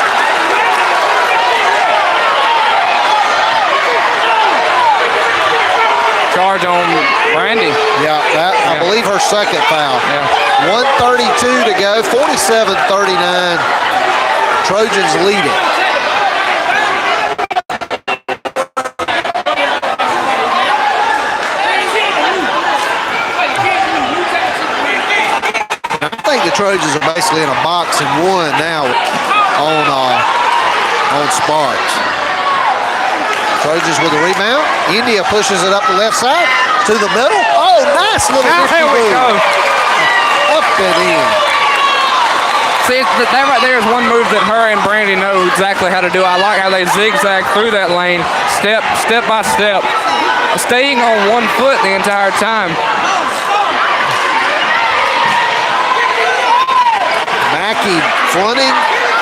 Charge on Brandy. Yeah, I believe her second foul. Yeah. 1:32 to go, 47-39. Trojans lead it. I think the Trojans are basically in a box and one now on Sparks. Trojans with a rebound. India pushes it up the left side to the middle. Oh, nice little There we move. go. Up and in. See, that right there is one move that her and Brandy know exactly how to do. I like how they zigzag through that lane, step by step, staying on 1 foot the entire time. Mackey fronting.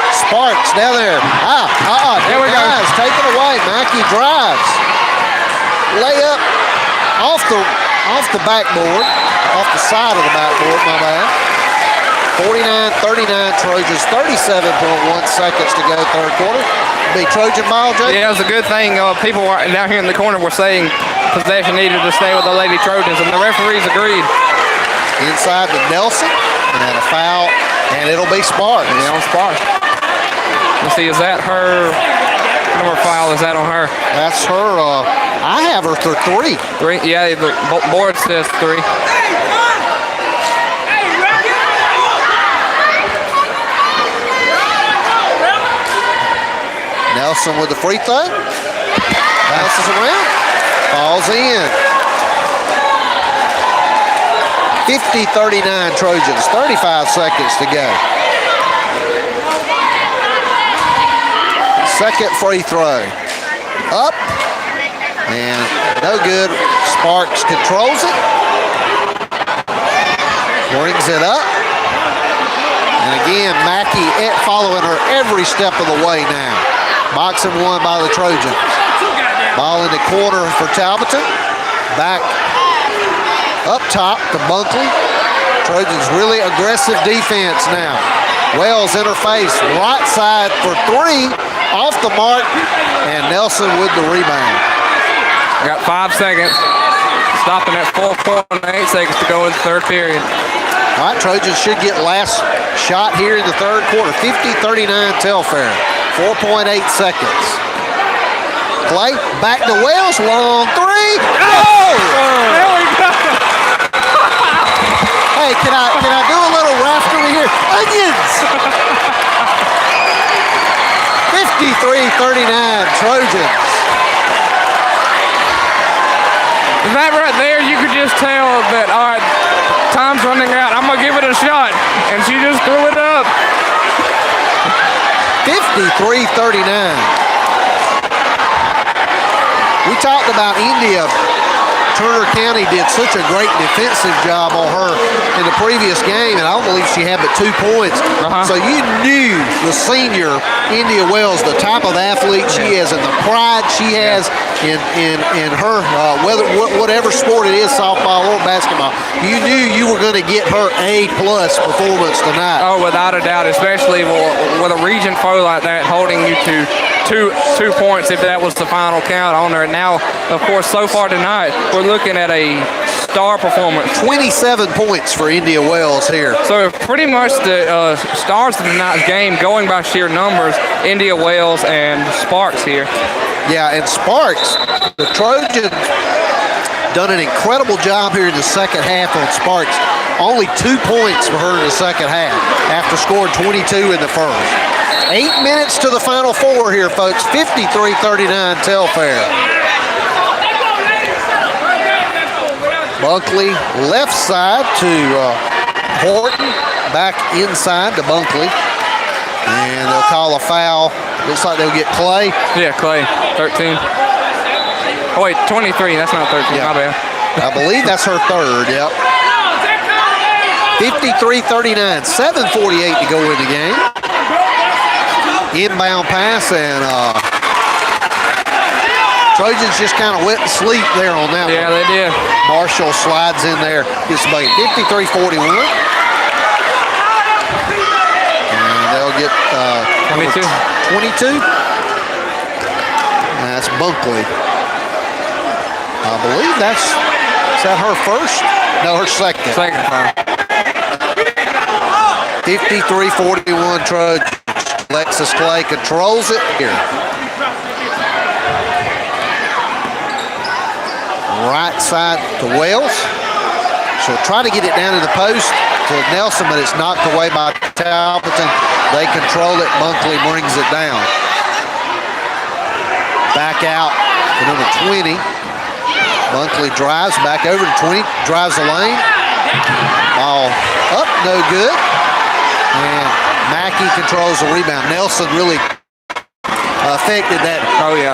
Sparks down there. There we go. Take it away. Mackey drives. Layup off the backboard. off the side of the backboard, my bad. 49-39 Trojans, 37.1 seconds to go third quarter. Be Trojan ball, Jake? Yeah, it was a good thing. People down here in the corner were saying possession needed to stay with the Lady Trojans, and the referees agreed. Inside to Nelson, and a foul, and it'll be Sparks. Yeah, on Sparks. Let's see, is that her? What number foul is that on her? That's her. I have her for 3. 3? Yeah, the board says 3. Nelson with the free throw. Bounces around. Falls in. 50-39 Trojans. 35 seconds to go. Second free throw. Up. And no good. Sparks controls it. Brings it up. And again, Mackey following her every step of the way now. Boxing one by the Trojans. Ball in the corner for Talbotton. Back up top to Bunkley. Trojans really aggressive defense now. Wells interface, right side for 3. Off the mark. And Nelson with the rebound. Got 5 seconds. Stopping at 4.8 seconds to go in the third period. All right, Trojans should get last shot here in the third quarter. 50-39 Telfair. 4.8 seconds. Clay, back to Wells, long 3. Oh! There we go. Hey, can I do a little rafter here? Onions! 53-39 Trojans. That right there, you could just tell that, all right, time's running out. I'm going to give it a shot. And she just threw it up. 53-39. We talked about India. Turner County did such a great defensive job on her in the previous game, and I don't believe she had but 2 points. So you knew the senior India Wells, the type of athlete she is and the pride she has in her, whatever sport it is, softball or basketball. You knew you were going to get her A+ performance tonight. Oh, without a doubt, especially with a region foe like that holding you to two points if that was the final count on her. Now, of course, so far tonight, we're looking at a star performance. 27 points for India Wells here. So pretty much the stars of tonight's game, going by sheer numbers, India Wells and Sparks here. Yeah, and Sparks, the Trojans done an incredible job here in the second half on Sparks. Only 2 points for her in the second half after scoring 22 in the first. 8 minutes to the final 4 here, folks. 53-39 Telfair. Bunkley left side to Horton. Back inside to Bunkley. And they'll call a foul. Looks like they'll get Clay. Yeah, Clay, 13. Oh, wait, 23. That's not 13. Yeah. My bad. I believe that's her third, yep. 53-39, 7:48 to go in the game. Inbound pass, and Trojans just kind of went to sleep there on that one. Yeah, they did. Marshall slides in there, gets the bucket. 53-41. And they'll get 22. 22. That's Bunkley. I believe is that her first? No, her second. Second foul. 53-41 Trojans. Alexis Clay controls it here. Right side to Wells. She'll try to get it down to the post to Nelson, but it's knocked away by Talbotton. They control it. Bunkley brings it down. Back out to number 20. Bunkley drives back over to 20, drives the lane. Ball up, no good. And Mackey controls the rebound. Nelson really affected that. Oh, yeah.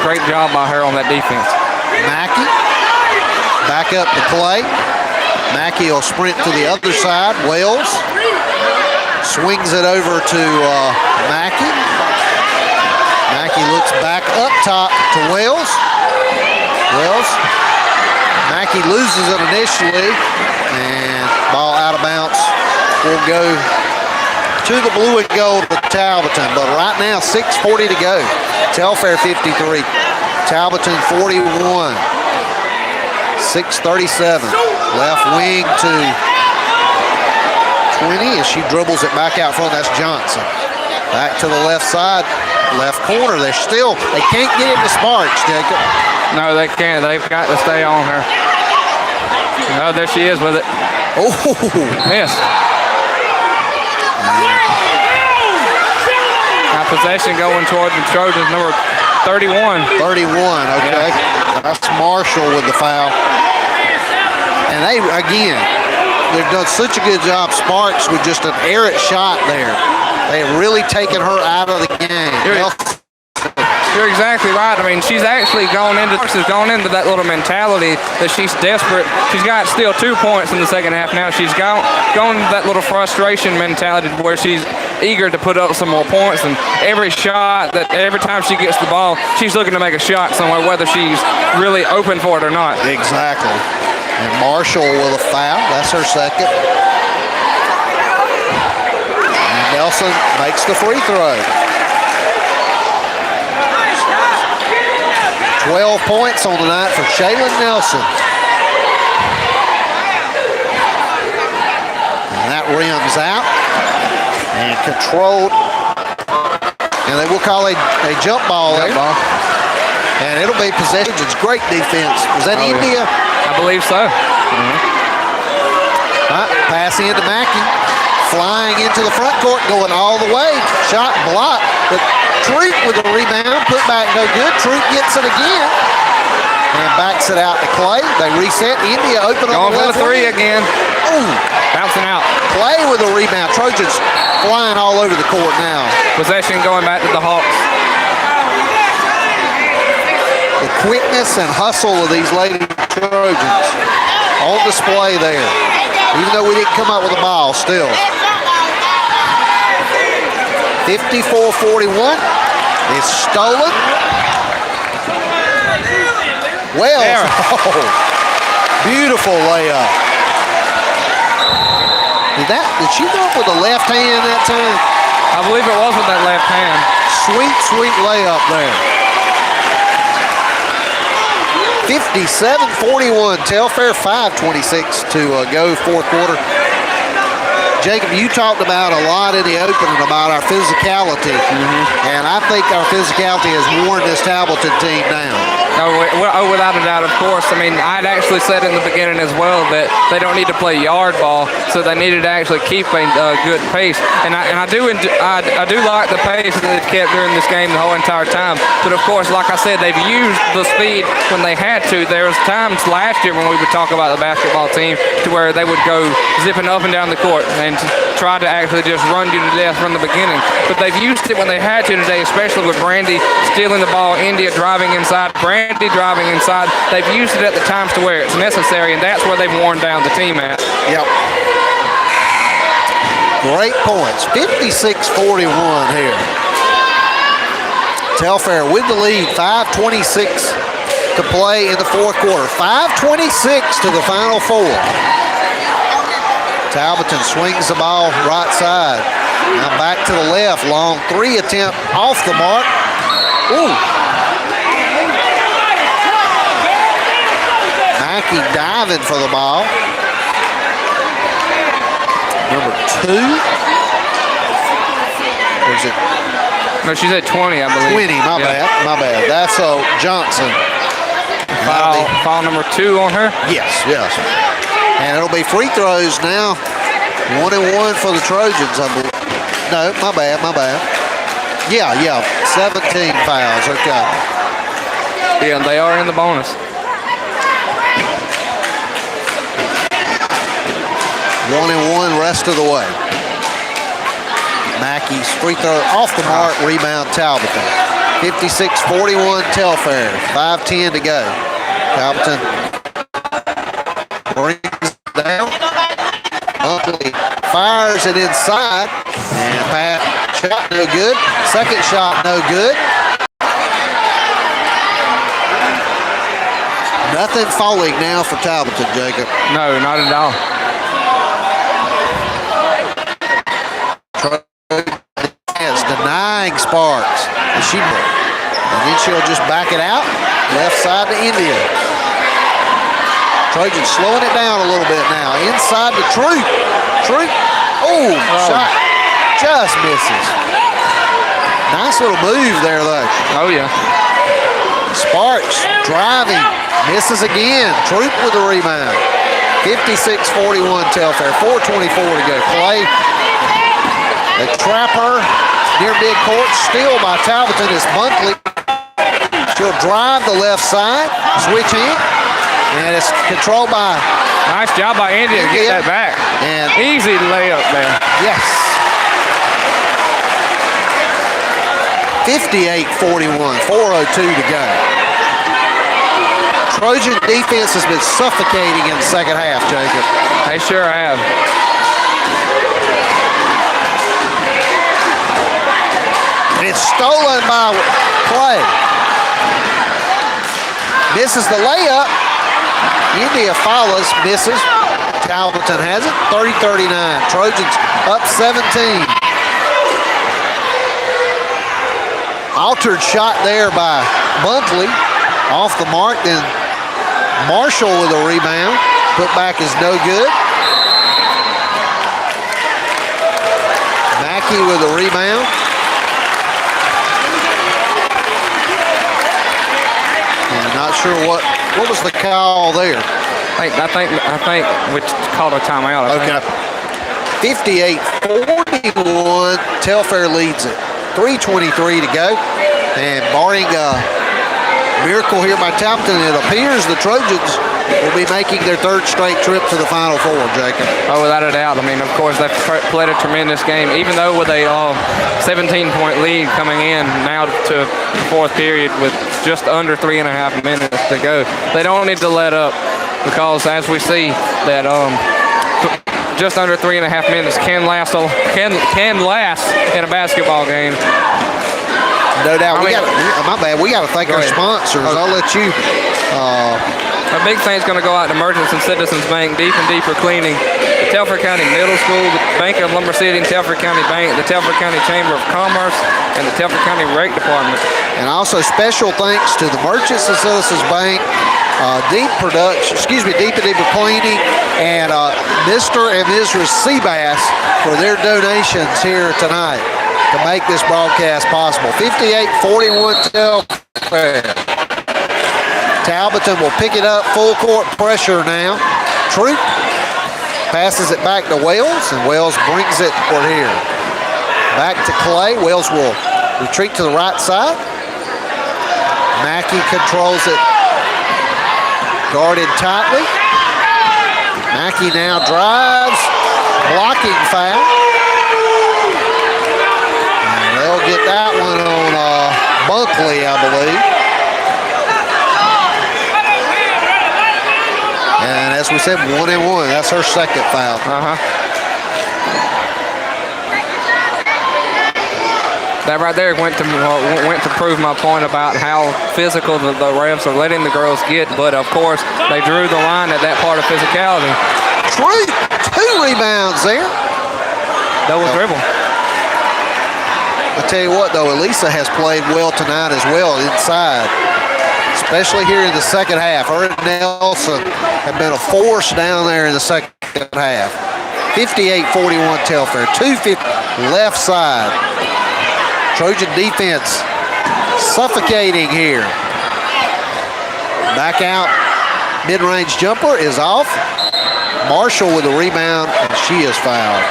Great job by her on that defense. Mackey back up to Clay. Mackey will sprint to the other side. Wells swings it over to Mackey. Mackey looks back up top to Wells. Mackey loses it initially, and ball out of bounds will go to the blue and gold of Talbotton. But right now, 6:40 to go. Telfair 53, Talbotton 41. 6:37. Left wing to 20 as she dribbles it back out front. That's Johnson. Back to the left side, left corner. They can't get it to Sparks, Jacob. No, they can't. They've got to stay on her. Oh, there she is with it. Oh, Miss. Now possession going toward the Trojans, number 31. 31, okay. Yeah. That's Marshall with the foul. And they've done such a good job, Sparks, with just an errant shot there. They've really taken her out of the game. You're exactly right. I mean, she's actually gone into that little mentality that she's desperate. She's got still 2 points in the second half now. She's gone into that little frustration mentality where she's eager to put up some more points, and every time she gets the ball, she's looking to make a shot somewhere, whether she's really open for it or not. Exactly. And Marshall with a foul. That's her second. And Nelson makes the free throw. 12 points on the night for Shaylin Nelson. And that rims out and controlled. And they will call a jump ball there. And it'll be possession. It's great defense. Was that India? I believe so. Pass into Mackey. Flying into the front court, going all the way. Shot blocked. But Troop with the rebound. Put back no good. Troop gets it again. And backs it out to Clay. They reset. India open on the Going for left the three wing. again. Ooh. Bouncing out. Clay with the rebound. Trojans flying all over the court now. Possession going back to the Hawks. The quickness and hustle of these Lady Trojans on display there. Even though we didn't come up with a ball, still. 54-41. It's stolen. Wells. Oh, beautiful layup. Did she go up with the left hand that time? I believe it was with that left hand. Sweet, sweet layup there. 57-41. Telfair 5:26 to go fourth quarter. Jacob, you talked about a lot in the opening about our physicality, and I think our physicality has worn this Talbotton team down. Oh, without a doubt, of course. I mean, I'd actually said in the beginning as well that they don't need to play yard ball, so they needed to actually keep a good pace. And I do like the pace that they've kept during this game the whole entire time. But of course, like I said, they've used the speed when they had to. There was times last year when we would talk about the basketball team to where they would go zipping up and down the court and try to actually just run you to death from the beginning. But they've used it when they had to today, especially with Brandy stealing the ball, India driving inside, Brandy driving inside. They've used it at the times to where it's necessary, and that's where they've worn down the team at. Yep. Great points. 56-41 here. Telfair with the lead. 5:26 to play in the fourth quarter. 5:26 to the final four. Talbotton swings the ball right side. Now back to the left. Long three attempt off the mark. Ooh. Mackey diving for the ball. Number 2. Or is it? No, she's at 20, I believe. 20, my bad. That's Johnson. Foul number 2 on her? Yes. And it'll be free throws now. 1-1 for the Trojans, I believe. No, my bad. Yeah. 17 fouls, okay. Yeah, they are in the bonus. 1-1 rest of the way. Mackey's free throw off the mark, rebound Talbotton. 56-41 Telfair, 5:10 to go. Talbotton brings it down. Huntley fires it inside, and Pat shot no good. Second shot no good. Nothing falling now for Talbotton, Jacob. No, not at all. Is denying Sparks. And then she'll just back it out. Left side to India. Trojan slowing it down a little bit now. Inside to Troop. Shot just misses. Nice little move there, though. Oh, yeah. Sparks driving. Misses again. Troop with the rebound. 56-41 Telfair. 4:24 to go. Play. They trap her near midcourt. Steal by Talbotton is Bunkley. She'll drive the left side. Switch in. And it's controlled by... Nice job by India to get that back. And easy layup there. yes. 58-41, 4:02 to go. Trojan defense has been suffocating in the second half, Jacob. They sure have. And it's stolen by Clay. Misses the layup. India follows, misses. Talbotton has it, 30-39. Trojans up 17. Altered shot there by Bunkley. Off the mark, then Marshall with a rebound. Put back is no good. Mackey with a rebound. And not sure what was the call there. I think we called a timeout. Okay. 58-41. Telfair leads it. 3:23 to go. And barring a miracle here by Talbotton, it appears the Trojans will be making their third straight trip to the Final Four, Jacob. Oh, without a doubt. I mean, of course, they've played a tremendous game. Even though with a 17-point lead coming in now to the fourth period with just under 3.5 minutes to go, they don't need to let up because, as we see, that just under 3.5 minutes can last in a basketball game. No doubt. We got to thank our sponsors. Okay. I'll let you. A big thanks going to go out to Merchants and Citizens Bank, Deep and Deeper Cleaning, the Telfair County Middle School, the Bank of Lumber City and Telfair County Bank, the Telfair County Chamber of Commerce, and the Telfair County Rec Department. And also special thanks to the Merchants and Citizens Bank, Deep and Deeper Cleaning, and Mr. and Mrs. Seabass for their donations here tonight to make this broadcast possible. 58-41 Telfair. Talbotton will pick it up, full court pressure now. Troop passes it back to Wells, and Wells brings it for here. Back to Clay. Wells will retreat to the right side. Mackey controls it, guarded tightly. Mackey now drives, blocking foul. And they'll get that one on Bunkley, I believe. And as we said, 1-1. That's her second foul. That right there went to prove my point about how physical the refs are letting the girls get. But of course, they drew the line at that part of physicality. True. 2 rebounds there. Double dribble. I tell you what, though, Elisa has played well tonight as well inside, especially here in the second half. Her and Nelson have been a force down there in the second half. 58-41 Telfair. 2:50 left side. Trojan defense suffocating here. Back out. Mid-range jumper is off. Marshall with a rebound, and she is fouled.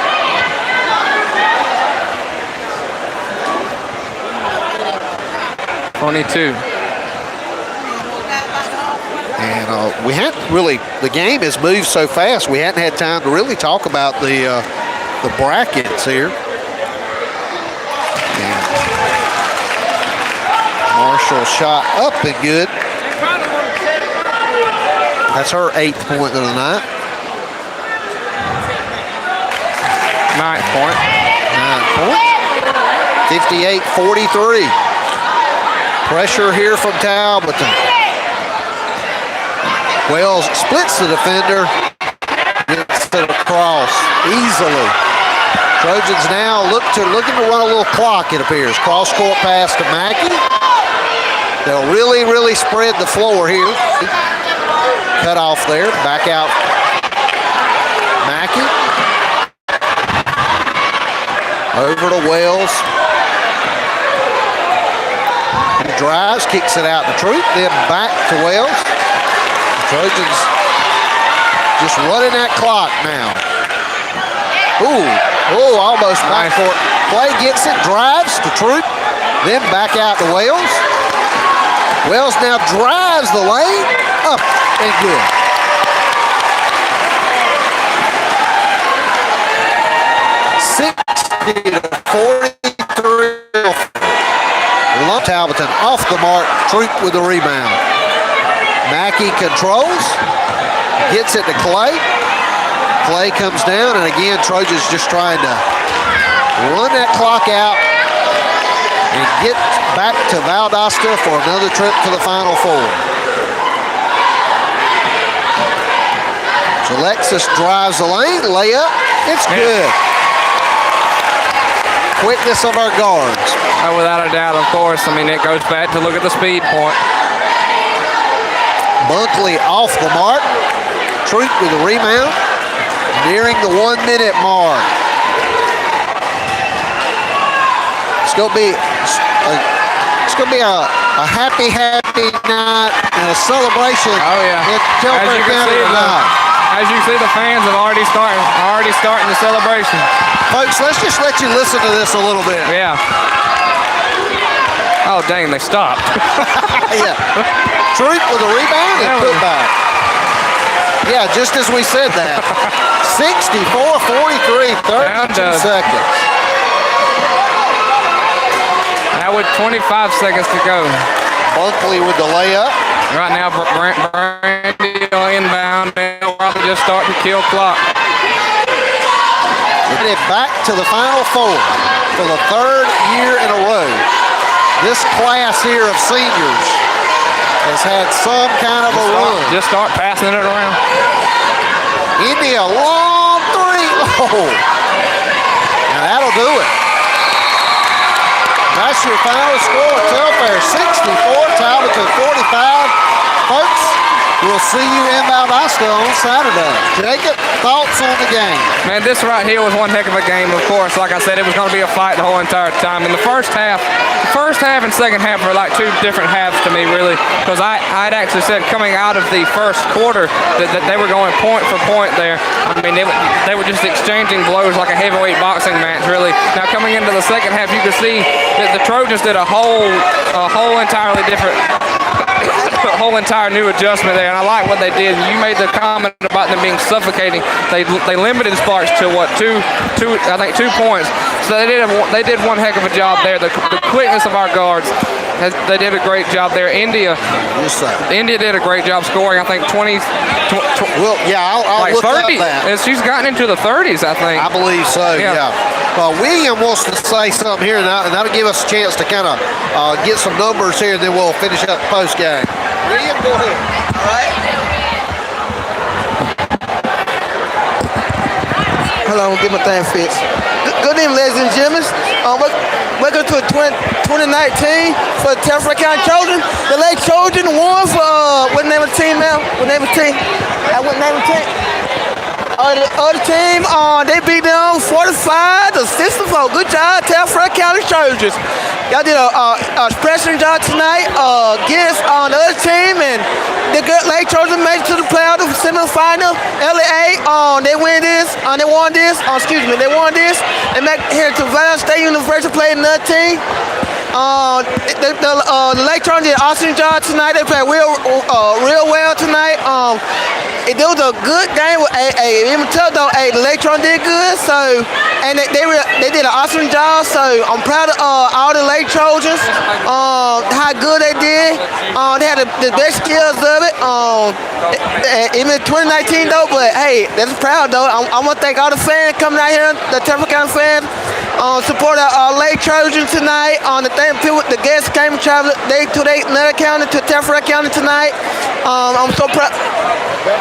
And we hadn't really, the game has moved so fast, we hadn't had time to really talk about the brackets here. And Marshall shot up and good. That's her 8th point of the night. 9th point. 9 points. 58-43. Pressure here from Talbotton. Wells splits the defender, gets it across easily. Trojans now looking to run a little clock, it appears. Cross-court pass to Mackey. They'll really spread the floor here. Cut off there, back out Mackey. Over to Wells. He drives, kicks it out to Troop, then back to Wells. The Trojans just running that clock now. Almost backcourt play, gets it, drives to Troop, then back out to Wells. Wells now drives the lane, up and good. Talbotton off the mark, Troop with the rebound. Mackey controls, gets it to Clay. Clay comes down, and again, Trojan's just trying to run that clock out and get back to Valdosta for another trip to the Final Four. So Alexis drives the lane, layup, it's good. Quickness of our guards. Without a doubt, of course. I mean, it goes back to look at the speed point. Bunkley off the mark. Troop with the rebound. Nearing the 1 minute mark. It's going to be a happy night and a celebration in Telfair County tonight. As you see, the fans have already starting the celebration. Folks, let's just let you listen to this a little bit. Yeah. Oh, dang, they stopped. Yeah. Troop with a rebound and put back. Yeah, just as we said that. 64-43, 13 seconds. Now with 25 seconds to go. Bunkley with the layup. Right now, Brandy inbound. They'll probably just start to kill clock. Get it back to the Final Four for the third year in a row. This class here of seniors has had some kind of a run. Just start passing it around. India, long three. Oh, now that'll do it. That's your final score. Telfair 64, Talbotton 45. Folks, we'll see you in Valdosta on Saturday. Jacob, thoughts on the game? Man, this right here was one heck of a game, of course. Like I said, it was going to be a fight the whole entire time. In the first half and second half were like two different halves to me, really, because I'd actually said coming out of the first quarter that they were going point for point there. I mean, they were just exchanging blows like a heavyweight boxing match, really. Now, coming into the second half, you could see that the Trojans did a whole entirely different whole entire new adjustment there, and I like what they did. You made the comment about them being suffocating. They limited Sparks to what, two points. So they did one heck of a job there. The quickness of our guards, they did a great job there. India did a great job scoring. I think 20. Well, yeah, I'll like look 30. up that. She's gotten into the 30s, I think. I believe so. Yeah. William wants to say something here, and that'll give us a chance to kind of get some numbers here, and then we'll finish up the post game. William, go ahead. All right. Hold on, get my thing fixed. Good evening, ladies and gentlemen. Welcome to 2019 for the Telfair County Trojan. The Lake Trojan won for what name of the team now? What name of the team? What name of the team? The other team, they beat them 45-64. Good job, Telfair County Trojans. Y'all did a special job tonight against the other team, and the Lake Trojans made it to the playoff, the semifinal. LA, they won this. They won this. They made here to Valdosta State University play another team. The Lake Trojans did an awesome job tonight. They played real well tonight. It was a good game. Even though the Lake Trojans did good, so and they did an awesome job. So I'm proud of all the Lake Trojans. How good they did. They had the best skills of it. Even 2019 though, but hey, that's proud though. I want to thank all the fans coming out here, the Telfair County fans. Support our Lake Trojans tonight. The guests came and traveled to another county, to Telfair County tonight. I'm so proud.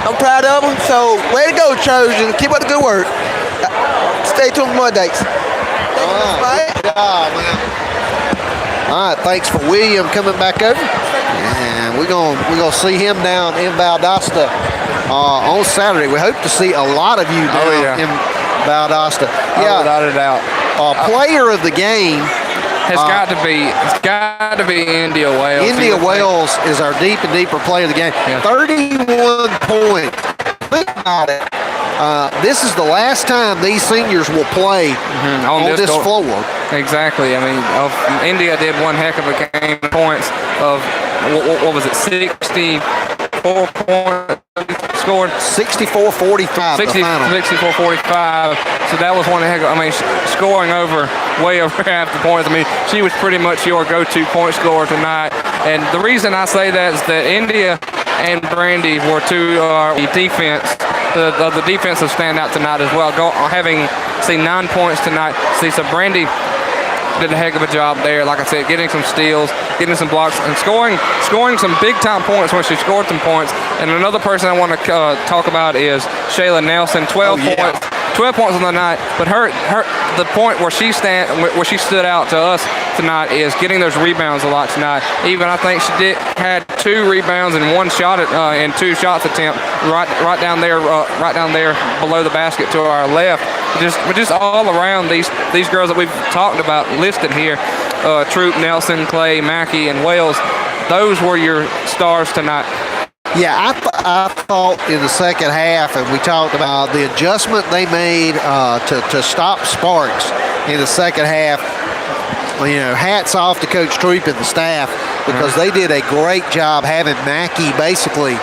I'm proud of them. So way to go, Trojan. Keep up the good work. Stay tuned for more dates. Right. Good job, man. All right, thanks for William coming back over. And we're gonna see him down in Valdosta on Saturday. We hope to see a lot of you down in Valdosta. Yeah, without a doubt. Player of the game It's got to be India Wales. India Wales is our deep and deeper player of the game. Yeah. 31 points. Think about it. This is the last time these seniors will play on this floor. Exactly. I mean, India did one heck of a game. Points of what was it? 64 points scored. 64-45. 64-45. So that was one heck of. I mean, scoring way over half the points. I mean, she was pretty much your go-to point scorer tonight. And the reason I say that is that India and Brandy were two defense. The defensive standout tonight as well. Having seen 9 points tonight. So Brandy did a heck of a job there. Like I said, getting some steals, getting some blocks, and scoring some big-time points when she scored some points. And another person I want to talk about is Shayla Nelson. 12 points. 12 points on the night, but the point where she stood out to us tonight is getting those rebounds a lot tonight. Even I think she had 2 rebounds and 1 shot and 2 shots attempt right down there below the basket to our left. Just all around these girls that we've talked about listed here, Troop, Nelson, Clay, Mackey, and Wales. Those were your stars tonight. Yeah, I thought in the second half, and we talked about the adjustment they made to stop Sparks in the second half. You know, hats off to Coach Troop and the staff because they did a great job having Mackey basically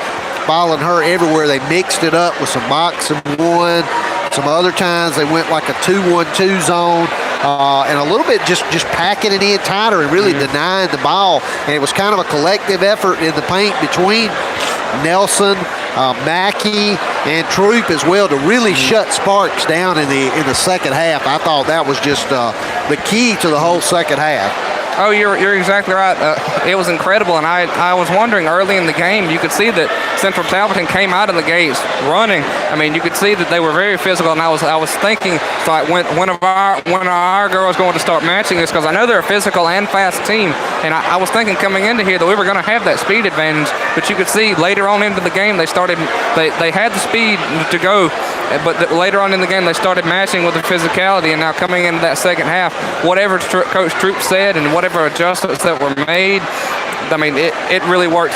following her everywhere. They mixed it up with some box and one. Some other times they went like a 2-1-2 zone. And a little bit just packing it in tighter and really denying the ball. And it was kind of a collective effort in the paint between Nelson, Mackey, and Troop as well to really shut Sparks down in the second half. I thought that was just the key to the whole second half. Oh, you're exactly right. It was incredible, and I was wondering early in the game, you could see that Central Talbotton came out of the gates running. I mean, you could see that they were very physical, and I was thinking, like, when are our girls going to start matching this? Because I know they're a physical and fast team, and I was thinking coming into here that we were going to have that speed advantage. But you could see later on into the game they had the speed to go. But later on in the game, they started matching with the physicality, and now coming into that second half, whatever Coach Troop said and whatever adjustments that were made, I mean, it really worked.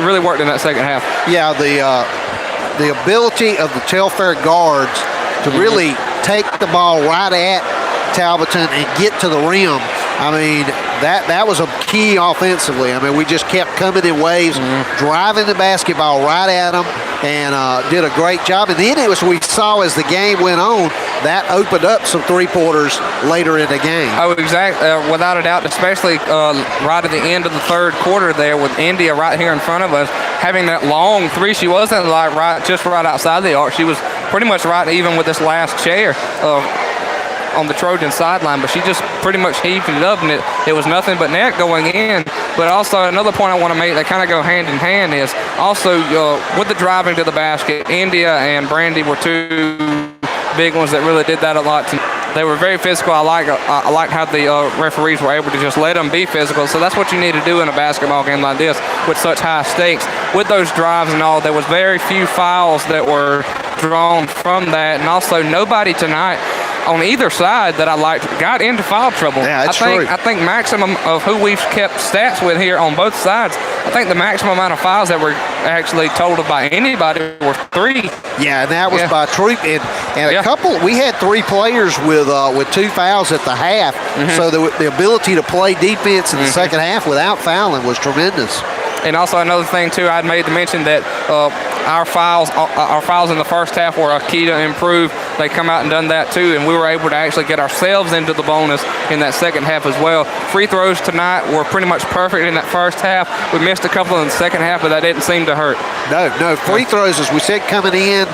Really worked in that second half. Yeah, the ability of the Telfair guards to really take the ball right at Talbotton and get to the rim. I mean, that was a key offensively. I mean, we just kept coming in waves, driving the basketball right at them, and did a great job. And then we saw as the game went on, that opened up some three-pointers later in the game. Oh, exactly. Without a doubt, especially right at the end of the third quarter there with India right here in front of us, having that long three. She wasn't like just right outside the arc. She was pretty much right even with this last chair on the Trojan sideline, but she just pretty much heaved it up, and it was nothing but net going in. But also another point I want to make that kind of go hand in hand is also with the driving to the basket, India and Brandy were two big ones that really did that a lot. They were very physical. I like how the referees were able to just let them be physical. So that's what you need to do in a basketball game like this with such high stakes. With those drives and all, there was very few fouls that were drawn from that, and also nobody tonight on either side that I liked got into foul trouble. Yeah, that's true. I think maximum of who we've kept stats with here on both sides, I think the maximum amount of fouls that were actually totaled by anybody were 3. Yeah, and that was by Troop. And a couple, we had 3 players with 2 fouls at the half. So the ability to play defense in the second half without fouling was tremendous. And also another thing too, I'd made to mention that our fouls in the first half were a key to improve. They come out and done that too, and we were able to actually get ourselves into the bonus in that second half as well. Free throws tonight were pretty much perfect in that first half. We missed a couple in the second half, but that didn't seem to hurt. No, free throws, as we said, coming in,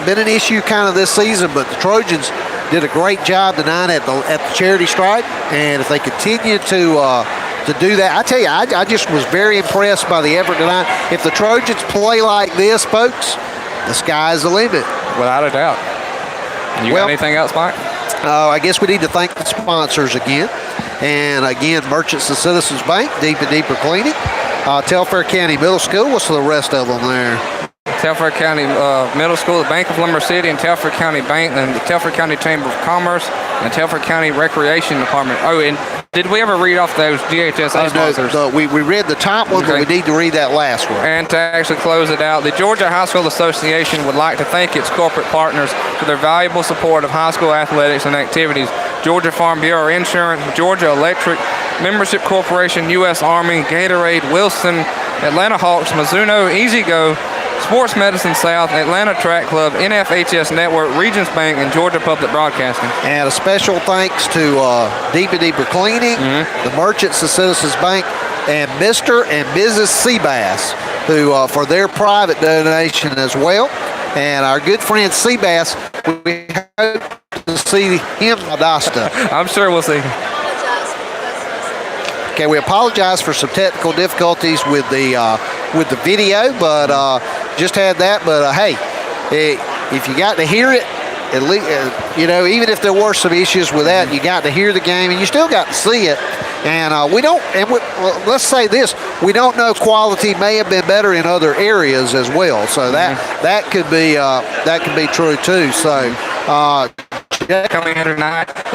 been an issue kind of this season, but the Trojans did a great job tonight at the charity stripe, and if they continue to to do that. I tell you, I just was very impressed by the effort tonight. If the Trojans play like this, folks, the sky's the limit. Without a doubt. You got anything else, Mike? I guess we need to thank the sponsors again. And again, Merchants and Citizens Bank, Deep and Deeper Cleaning, Telfair County Middle School. What's the rest of them there? Telfair County Middle School, the Bank of Lumber City, and Telfair County Bank, and the Telfair County Chamber of Commerce, and Telfair County Recreation Department. Oh, and did we ever read off those DHSA sponsors? No, we read the top one, but we need to read that last one. And to actually close it out, the Georgia High School Association would like to thank its corporate partners for their valuable support of high school athletics and activities. Georgia Farm Bureau Insurance, Georgia Electric, Membership Corporation, U.S. Army, Gatorade, Wilson, Atlanta Hawks, Mizuno, Easy Go, Sports Medicine South, Atlanta Track Club, NFHS Network, Regions Bank, and Georgia Public Broadcasting. And a special thanks to Deep and Deeper Cleaning, the Merchants and Citizens Bank, and Mr. and Mrs. Seabass, who for their private donation as well. And our good friend Seabass, we hope to see him at Adasta. I'm sure we'll see. Okay, we apologize for some technical difficulties with the video, but just had that. But hey, if you got to hear it, at least even if there were some issues with that, you got to hear the game, and you still got to see it. And we don't. And let's say this: we don't know quality may have been better in other areas as well. So that could be true too. So. Coming in tonight,